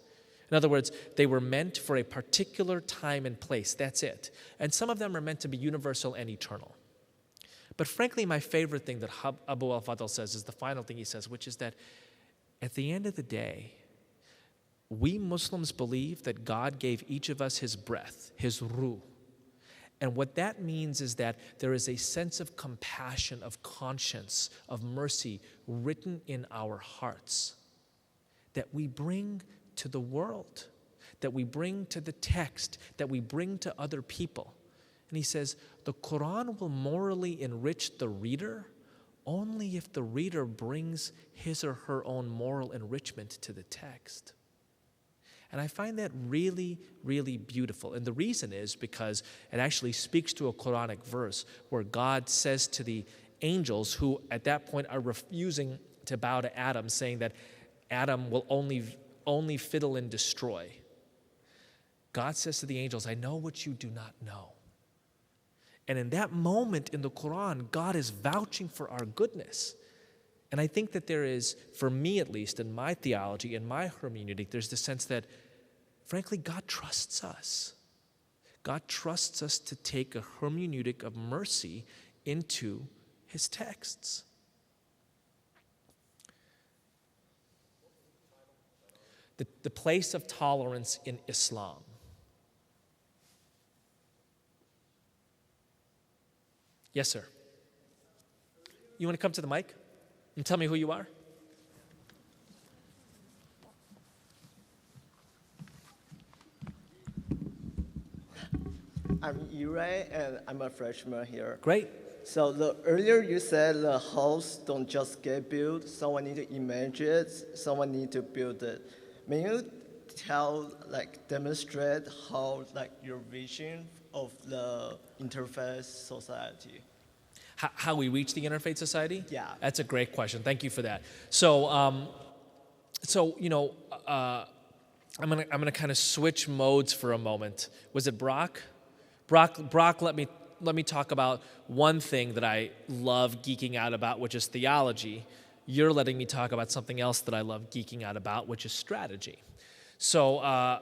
In other words, they were meant for a particular time and place, that's it. And some of them are meant to be universal and eternal. But frankly, my favorite thing that Abu al-Fadl says is the final thing he says, which is that at the end of the day, we Muslims believe that God gave each of us his breath, his ruh. And what that means is that there is a sense of compassion, of conscience, of mercy written in our hearts that we bring to the world, that we bring to the text, that we bring to other people. And he says, the Quran will morally enrich the reader only if the reader brings his or her own moral enrichment to the text. And I find that really, really beautiful. And the reason is because it actually speaks to a Quranic verse where God says to the angels, who at that point are refusing to bow to Adam, saying that Adam will only fiddle and destroy. God says to the angels, I know what you do not know. And in that moment in the Quran, God is vouching for our goodness. And I think that there is, for me at least, in my theology, in my hermeneutic, there's the sense that, frankly, God trusts us. God trusts us to take a hermeneutic of mercy into his texts. The place of tolerance in Islam. Yes, sir. You want to come to the mic and tell me who you are? I'm Iray, and I'm a freshman here. Great. So earlier you said the house don't just get built, someone need to imagine it, someone need to build it. May you demonstrate how your vision of the interfaith society? How we reach the interfaith society? Yeah. That's a great question. Thank you for that. So, I'm gonna kind of switch modes for a moment. Was it Brock? Brock, let me talk about one thing that I love geeking out about, which is theology. You're letting me talk about something else that I love geeking out about, which is strategy. So, I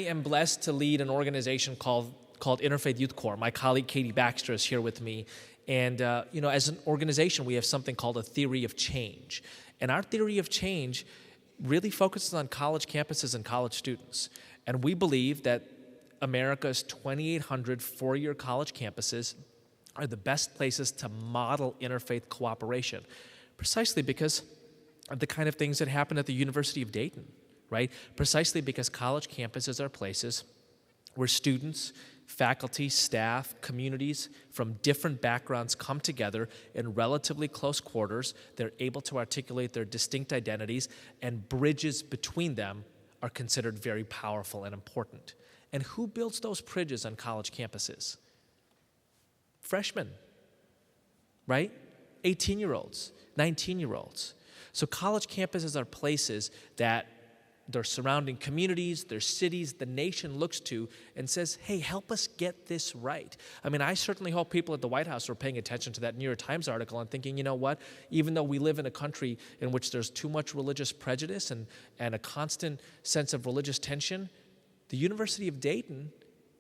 am blessed to lead an organization called Interfaith Youth Core. My colleague Katie Baxter is here with me. And, as an organization, we have something called a theory of change. And our theory of change really focuses on college campuses and college students. And we believe that America's 2,800 four-year college campuses are the best places to model interfaith cooperation, precisely because of the kind of things that happen at the University of Dayton, right? Precisely because college campuses are places where students, faculty, staff, communities from different backgrounds come together in relatively close quarters. They're able to articulate their distinct identities, and bridges between them are considered very powerful and important. And who builds those bridges on college campuses? Freshmen, right? 18-year-olds, 19-year-olds. So college campuses are places that their surrounding communities, their cities, the nation looks to and says, hey, help us get this right. I mean, I certainly hope people at the White House are paying attention to that New York Times article and thinking, you know what, even though we live in a country in which there's too much religious prejudice and a constant sense of religious tension, the University of Dayton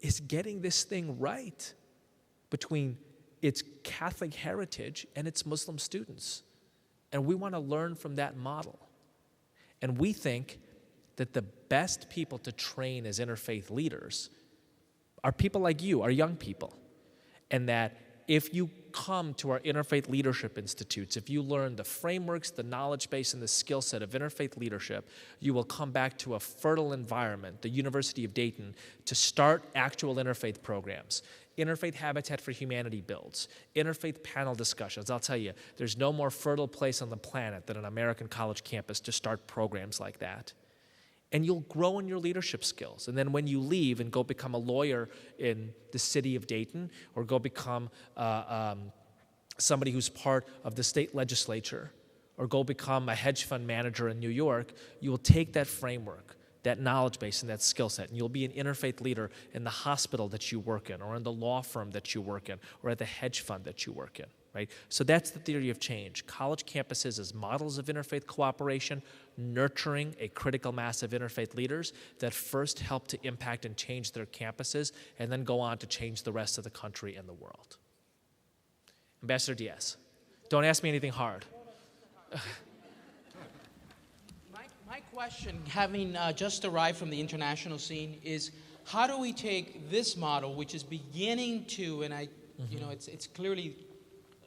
is getting this thing right between its Catholic heritage and its Muslim students. And we want to learn from that model. And we think that the best people to train as interfaith leaders are people like you, are young people. And that if you come to our Interfaith Leadership Institutes, if you learn the frameworks, the knowledge base, and the skill set of interfaith leadership, you will come back to a fertile environment, the University of Dayton, to start actual interfaith programs. Interfaith Habitat for Humanity builds, interfaith panel discussions. I'll tell you, there's no more fertile place on the planet than an American college campus to start programs like that. And you'll grow in your leadership skills. And then when you leave and go become a lawyer in the city of Dayton, or go become somebody who's part of the state legislature, or go become a hedge fund manager in New York, you will take that framework, that knowledge base, and that skill set, and you'll be an interfaith leader in the hospital that you work in, or in the law firm that you work in, or at the hedge fund that you work in. Right? So that's the theory of change. College campuses as models of interfaith cooperation, nurturing a critical mass of interfaith leaders that first help to impact and change their campuses, and then go on to change the rest of the country and the world. Ambassador Diaz, don't ask me anything hard. My question, having just arrived from the international scene, is how do we take this model, which is beginning to, and it's clearly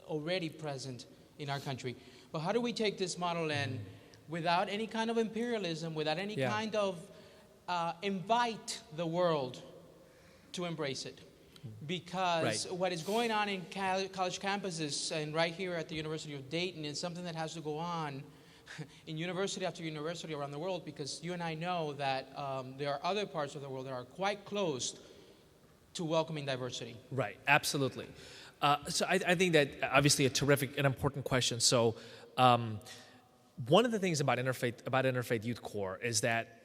already present in our country, but how do we take this model and, without any kind of imperialism, without any kind of invite the world to embrace it? Because what is going on in college campuses and right here at the University of Dayton is something that has to go on in university after university around the world, because you and I know that there are other parts of the world that are quite close to welcoming diversity. Right, absolutely. So I think that obviously a terrific and important question. So one of the things about Interfaith Youth Core is that,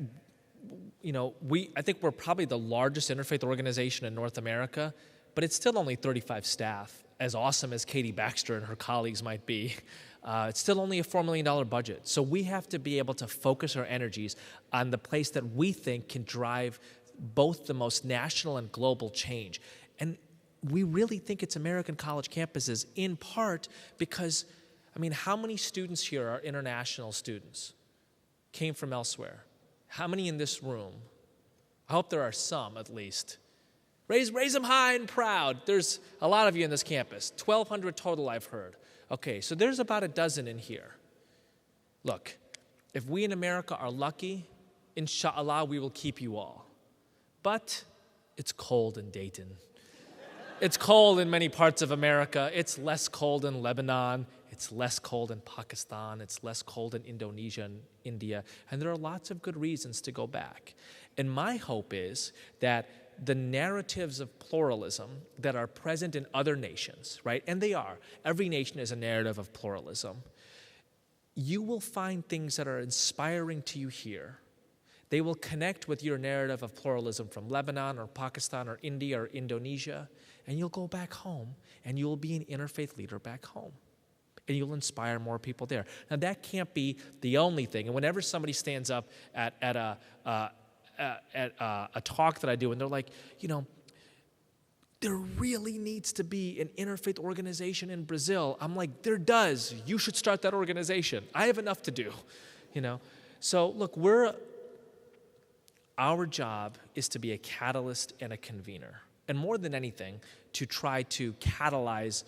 I think we're probably the largest interfaith organization in North America, but it's still only 35 staff. As awesome as Katie Baxter and her colleagues might be, it's still only a $4 million budget. So we have to be able to focus our energies on the place that we think can drive both the most national and global change. And we really think it's American college campuses, in part because, how many students here are international students? Came from elsewhere? How many in this room? I hope there are some, at least. Raise them high and proud. There's a lot of you in this campus. 1,200 total, I've heard. Okay, so there's about a dozen in here. Look, if we in America are lucky, inshallah, we will keep you all. But it's cold in Dayton. It's cold in many parts of America. It's less cold in Lebanon. It's less cold in Pakistan. It's less cold in Indonesia and India. And there are lots of good reasons to go back. And my hope is that the narratives of pluralism that are present in other nations, right? And they are. Every nation is a narrative of pluralism. You will find things that are inspiring to you here. They will connect with your narrative of pluralism from Lebanon or Pakistan or India or Indonesia. And you'll go back home, and you'll be an interfaith leader back home. And you'll inspire more people there. Now, that can't be the only thing. And whenever somebody stands up at a talk that I do, and they're like, there really needs to be an interfaith organization in Brazil. I'm like, there does. You should start that organization. I have enough to do, So, look, our job is to be a catalyst and a convener. And more than anything, to try to catalyze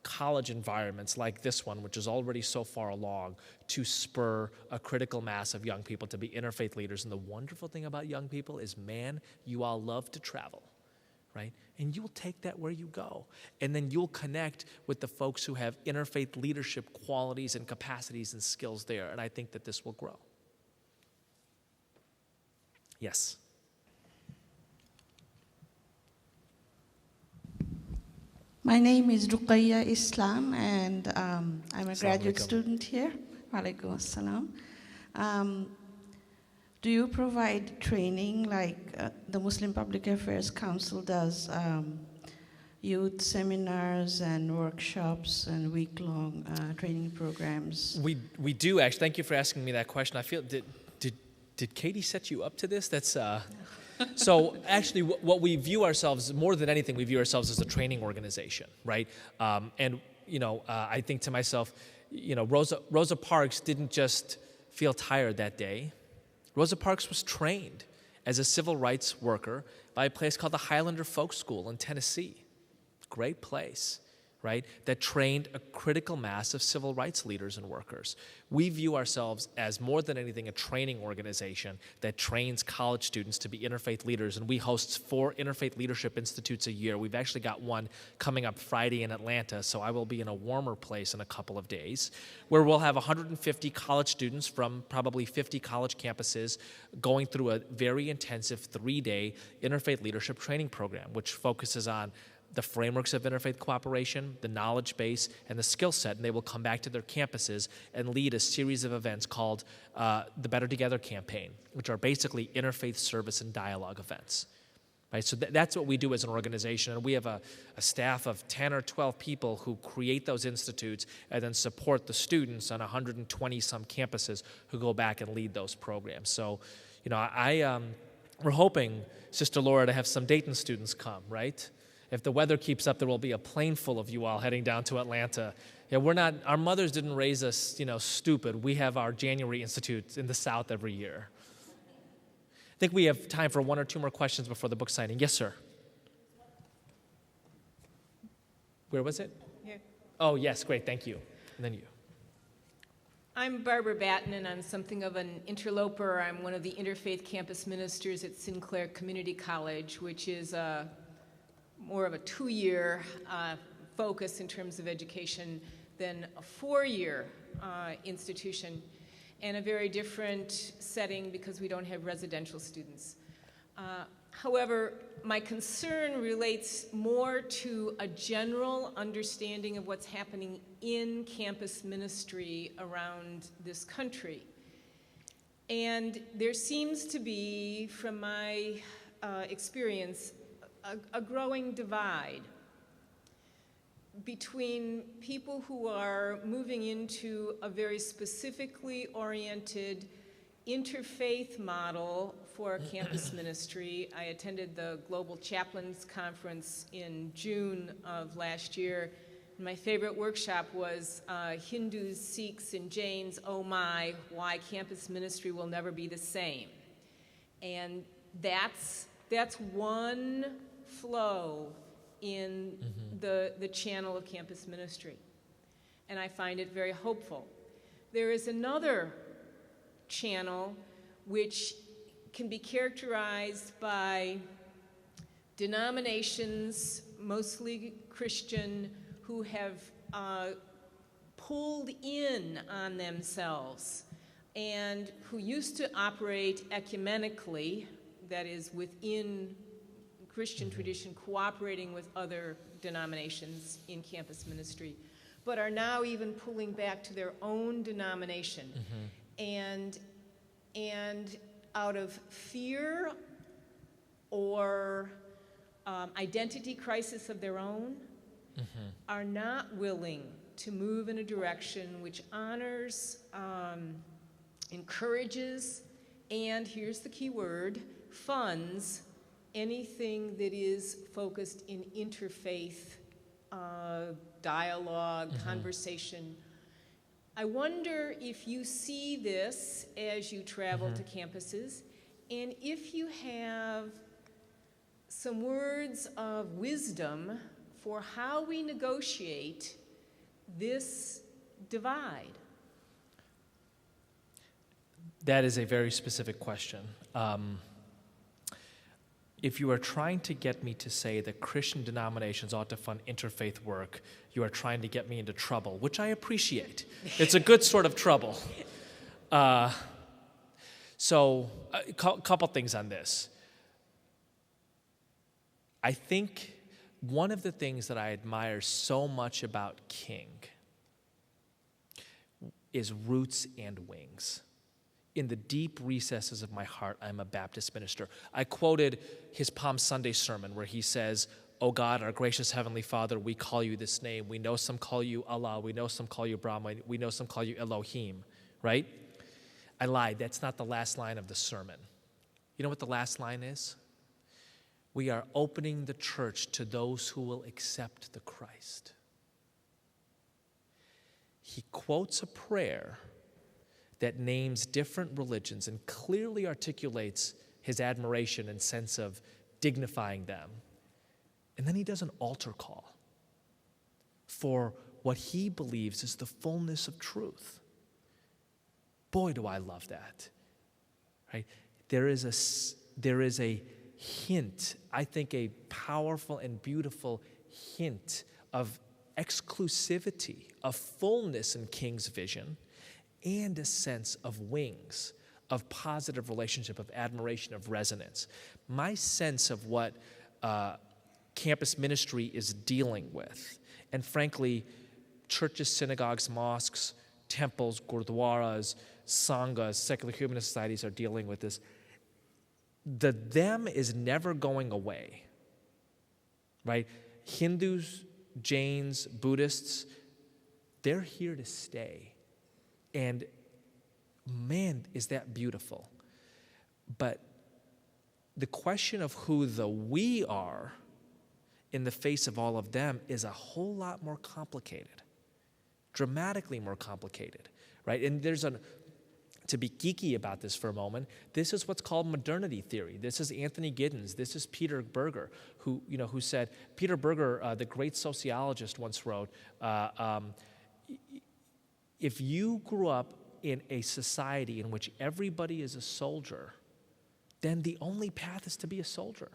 college environments like this one, which is already so far along, to spur a critical mass of young people to be interfaith leaders. And the wonderful thing about young people is, man, you all love to travel, right? And you'll take that where you go. And then you'll connect with the folks who have interfaith leadership qualities and capacities and skills there. And I think that this will grow. Yes. My name is Ruqayya Islam, and I'm a graduate student here. Walaikum assalam. Do you provide training like the Muslim Public Affairs Council does, youth seminars and workshops and week-long training programs? We do, actually. Thank you for asking me that question. I feel, did Katie set you up to this? That's So actually, what we view ourselves, more than anything, we view ourselves as a training organization, right? And I think to myself, Rosa Parks didn't just feel tired that day. Rosa Parks was trained as a civil rights worker by a place called the Highlander Folk School in Tennessee. Great place, right? That trained a critical mass of civil rights leaders and workers. We view ourselves as more than anything a training organization that trains college students to be interfaith leaders, and we host 4 Interfaith Leadership Institutes a year. We've actually got one coming up Friday in Atlanta, so I will be in a warmer place in a couple of days, where we'll have 150 college students from probably 50 college campuses going through a very intensive 3-day Interfaith Leadership training program, which focuses on the frameworks of interfaith cooperation, the knowledge base, and the skill set, and they will come back to their campuses and lead a series of events called the Better Together campaign, which are basically interfaith service and dialogue events. Right? So that's what we do as an organization, and we have a staff of 10 or 12 people who create those institutes and then support the students on 120-some campuses who go back and lead those programs. So, we're hoping, Sister Laura, to have some Dayton students come, right? If the weather keeps up, there will be a plane full of you all heading down to Atlanta. Yeah, our mothers didn't raise us, stupid. We have our January Institute in the South every year. I think we have time for 1 or 2 more questions before the book signing. Yes, sir. Where was it? Here. Oh, yes, great, thank you. And then you. I'm Barbara Batten, and I'm something of an interloper. I'm one of the interfaith campus ministers at Sinclair Community College, which is more of a 2-year focus in terms of education than a 4-year institution, and a very different setting because we don't have residential students. However, my concern relates more to a general understanding of what's happening in campus ministry around this country. And there seems to be, from my experience, a growing divide between people who are moving into a very specifically oriented interfaith model for campus ministry. I attended the Global Chaplains Conference in June of last year. My favorite workshop was Hindus, Sikhs, and Jains, oh my, why campus ministry will never be the same. And that's one flow in the channel of campus ministry. And I find it very hopeful. There is another channel which can be characterized by denominations, mostly Christian, who have pulled in on themselves and who used to operate ecumenically, that is within Christian tradition, cooperating with other denominations in campus ministry, but are now even pulling back to their own denomination. And out of fear or identity crisis of their own, are not willing to move in a direction which honors, encourages, and here's the key word, funds anything that is focused in interfaith dialogue, conversation. I wonder if you see this as you travel to campuses, and if you have some words of wisdom for how we negotiate this divide. That is a very specific question. If you are trying to get me to say that Christian denominations ought to fund interfaith work, you are trying to get me into trouble, which I appreciate. It's a good sort of trouble. So a couple things on this. I think one of the things that I admire so much about King is roots and wings. In the deep recesses of my heart, I'm a Baptist minister. I quoted his Palm Sunday sermon where he says, "O God, our gracious Heavenly Father, we call you this name. We know some call you Allah. We know some call you Brahma. We know some call you Elohim," right? I lied. That's not the last line of the sermon. You know what the last line is? We are opening the church to those who will accept the Christ. He quotes a prayer that names different religions and clearly articulates his admiration and sense of dignifying them. And then he does an altar call for what he believes is the fullness of truth. Boy, do I love that. Right? There is a hint, I think a powerful and beautiful hint of exclusivity, of fullness in King's vision, and a sense of wings, of positive relationship, of admiration, of resonance. My sense of what campus ministry is dealing with, and frankly, churches, synagogues, mosques, temples, gurdwaras, sanghas, secular humanist societies are dealing with this. The them is never going away, right? Hindus, Jains, Buddhists, they're here to stay. And man, is that beautiful. But the question of who the we are in the face of all of them is a whole lot more complicated, dramatically more complicated, right? And to be geeky about this for a moment, this is what's called modernity theory. This is Anthony Giddens. This is Peter Berger, who said, Peter Berger, the great sociologist, once wrote, if you grew up in a society in which everybody is a soldier, then the only path is to be a soldier.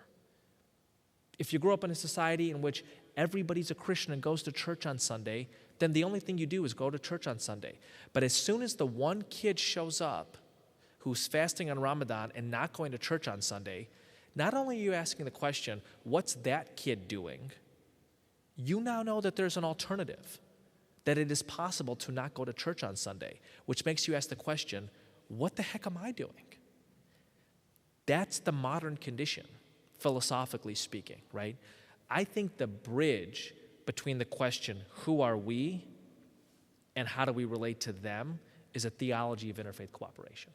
If you grow up in a society in which everybody's a Christian and goes to church on Sunday, then the only thing you do is go to church on Sunday. But as soon as the one kid shows up who's fasting on Ramadan and not going to church on Sunday, not only are you asking the question, what's that kid doing? You now know that there's an alternative, that it is possible to not go to church on Sunday, which makes you ask the question, what the heck am I doing? That's the modern condition, philosophically speaking, right? I think the bridge between the question, who are we, and how do we relate to them, is a theology of interfaith cooperation.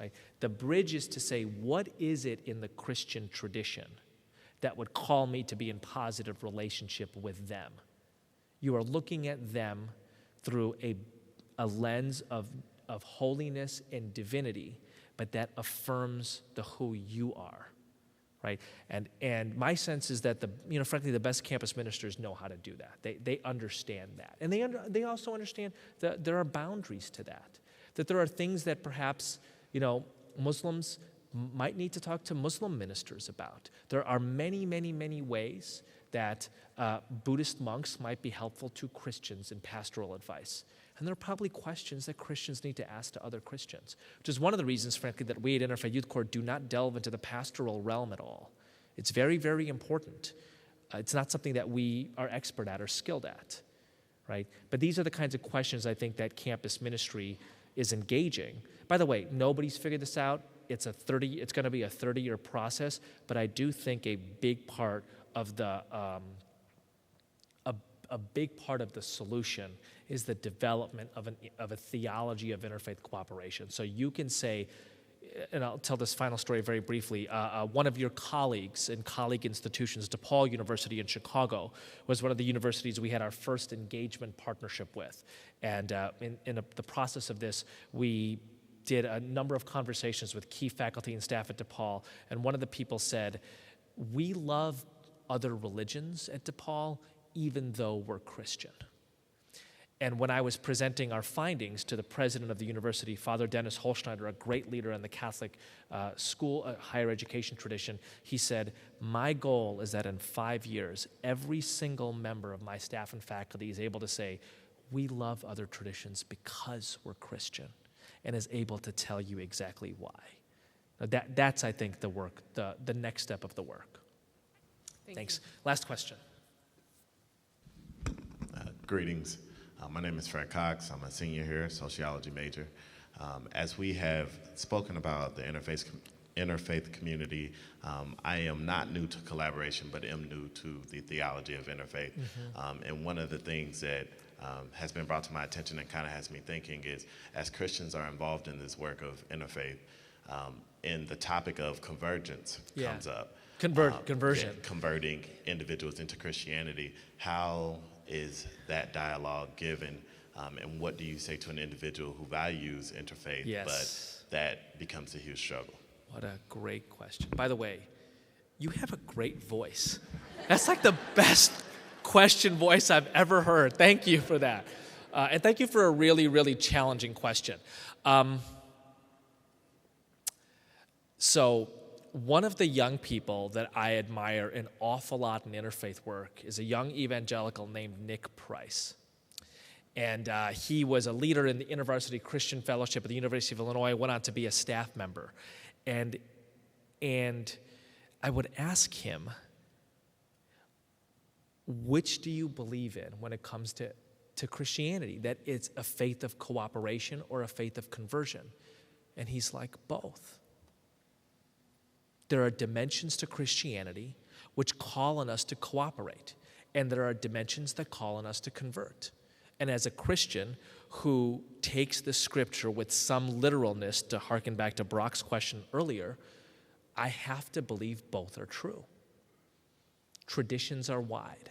Right? The bridge is to say, what is it in the Christian tradition that would call me to be in positive relationship with them? You are looking at them through a lens of holiness and divinity, but that affirms the who you are. Right? And my sense is that frankly, the best campus ministers know how to do that. They understand that. And they also understand that there are boundaries to that. That there are things that perhaps, Muslims might need to talk to Muslim ministers about. There are many, many, many ways that Buddhist monks might be helpful to Christians in pastoral advice. And there are probably questions that Christians need to ask to other Christians, which is one of the reasons, frankly, that we at Interfaith Youth Core do not delve into the pastoral realm at all. It's very, very important. It's not something that we are expert at or skilled at, right? But these are the kinds of questions I think that campus ministry is engaging. By the way, nobody's figured this out. It's going to be a 30-year process, but I do think a big part of the solution is the development of a theology of interfaith cooperation. So you can say, and I'll tell this final story very briefly, one of your colleagues in colleague institutions, DePaul University in Chicago, was one of the universities we had our first engagement partnership with. And in the process of this, we did a number of conversations with key faculty and staff at DePaul, and one of the people said, we love other religions at DePaul, even though we're Christian. And when I was presenting our findings to the president of the university, Father Dennis Holschneider, a great leader in the Catholic school, higher education tradition, he said, my goal is that in 5 years, every single member of my staff and faculty is able to say, we love other traditions because we're Christian, and is able to tell you exactly why. Now that's, I think, the work, the next step of the work. Thanks. Last question. Greetings. My name is Fred Cox. I'm a senior here, sociology major. As we have spoken about the interfaith community, I am not new to collaboration, but am new to the theology of interfaith. And one of the things that has been brought to my attention and kind of has me thinking is, as Christians are involved in this work of interfaith, and the topic of convergence comes up. Conversion. converting individuals into Christianity. How is that dialogue given, and what do you say to an individual who values interfaith, but that becomes a huge struggle? What a great question. By the way, you have a great voice. That's like the best question voice I've ever heard. Thank you for that. And thank you for a really, really challenging question. So one of the young people that I admire an awful lot in interfaith work is a young evangelical named Nick Price. And he was a leader in the InterVarsity Christian Fellowship at the University of Illinois, went on to be a staff member. And I would ask him, which do you believe in when it comes to Christianity? That it's a faith of cooperation or a faith of conversion? And he's like, both. There are dimensions to Christianity which call on us to cooperate, and there are dimensions that call on us to convert. And as a Christian who takes the scripture with some literalness, to hearken back to Brock's question earlier, I have to believe both are true. Traditions are wide,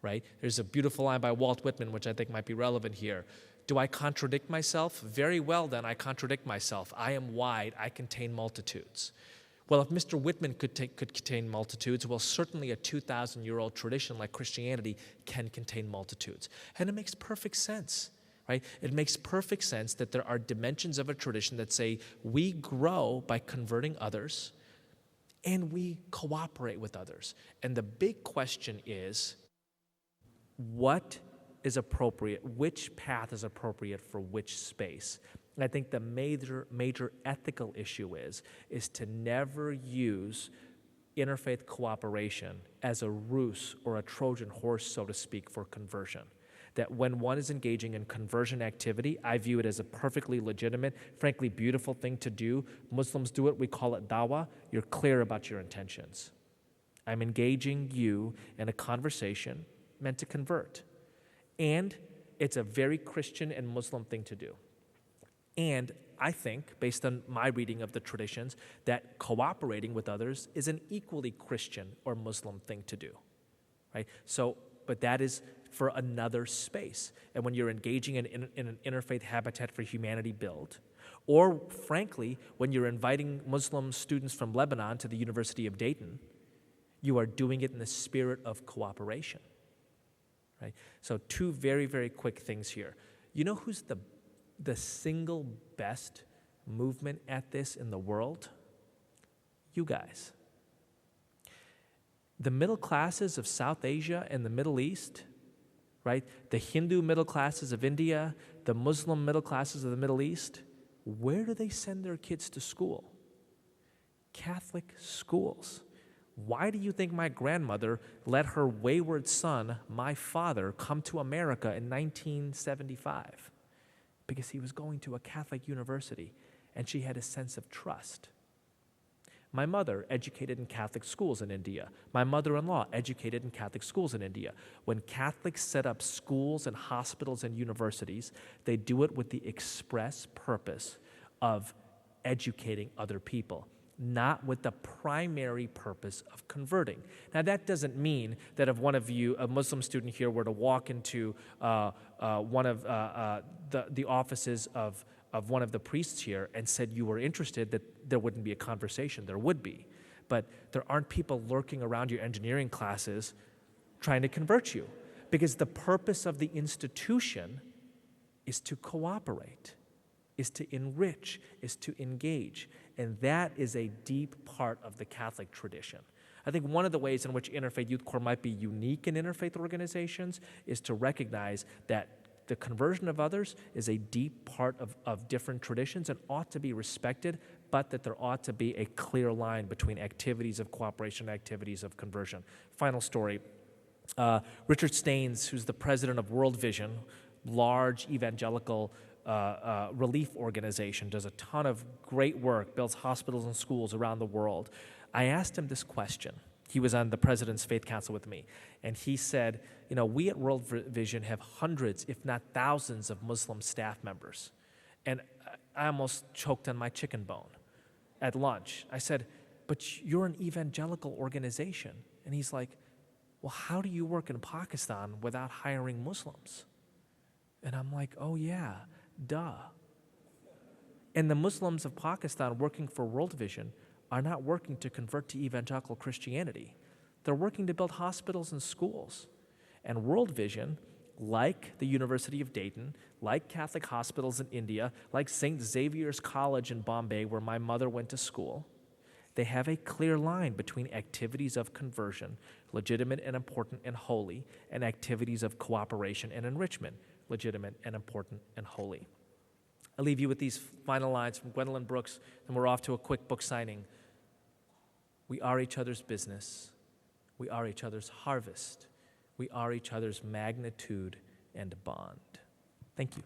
right? There's a beautiful line by Walt Whitman, which I think might be relevant here. Do I contradict myself? Very well, then, I contradict myself. I am wide, I contain multitudes. Well, if Mr. Whitman could contain multitudes, well, certainly a 2,000-year-old tradition like Christianity can contain multitudes. And it makes perfect sense, right? It makes perfect sense that there are dimensions of a tradition that say we grow by converting others and we cooperate with others. And the big question is, what is appropriate? Which path is appropriate for which space? And I think the major ethical issue is to never use interfaith cooperation as a ruse or a Trojan horse, so to speak, for conversion. That when one is engaging in conversion activity, I view it as a perfectly legitimate, frankly beautiful thing to do. Muslims do it, we call it dawah. You're clear about your intentions. I'm engaging you in a conversation meant to convert. And it's a very Christian and Muslim thing to do. And I think, based on my reading of the traditions, that cooperating with others is an equally Christian or Muslim thing to do, right? So, but that is for another space. And when you're engaging in an interfaith Habitat for Humanity build, or frankly, when you're inviting Muslim students from Lebanon to the University of Dayton, you are doing it in the spirit of cooperation, right? So two very, very quick things here. You know who's the single best movement at this in the world? You guys. The middle classes of South Asia and the Middle East, right? The Hindu middle classes of India, the Muslim middle classes of the Middle East, where do they send their kids to school? Catholic schools. Why do you think my grandmother let her wayward son, my father, come to America in 1975? Because he was going to a Catholic university, and she had a sense of trust. My mother, educated in Catholic schools in India. My mother-in-law, educated in Catholic schools in India. When Catholics set up schools and hospitals and universities, they do it with the express purpose of educating other people, not with the primary purpose of converting. Now, that doesn't mean that if one of you, a Muslim student here, were to walk into one of the offices of one of the priests here and said you were interested, that there wouldn't be a conversation. There would be. But there aren't people lurking around your engineering classes trying to convert you, because the purpose of the institution is to cooperate, is to enrich, is to engage. And that is a deep part of the Catholic tradition. I think one of the ways in which Interfaith Youth Core might be unique in interfaith organizations is to recognize that the conversion of others is a deep part of different traditions and ought to be respected, but that there ought to be a clear line between activities of cooperation and activities of conversion. Final story. Richard Staines, who's the president of World Vision, large evangelical relief organization, does a ton of great work, builds hospitals and schools around the world. I asked him this question. He was on the President's Faith Council with me, and he said, you know, we at World Vision have hundreds, if not thousands, of Muslim staff members. And I almost choked on my chicken bone at lunch. I said, but you're an evangelical organization. And he's like, well, how do you work in Pakistan without hiring Muslims? And I'm like, oh yeah, duh. And the Muslims of Pakistan working for World Vision are not working to convert to evangelical Christianity. They're working to build hospitals and schools. And World Vision, like the University of Dayton, like Catholic hospitals in India, like St. Xavier's College in Bombay, where my mother went to school, they have a clear line between activities of conversion, legitimate and important and holy, and activities of cooperation and enrichment, legitimate and important and holy. I'll leave you with these final lines from Gwendolyn Brooks, and we're off to a quick book signing. We are each other's business. We are each other's harvest. We are each other's magnitude and bond. Thank you.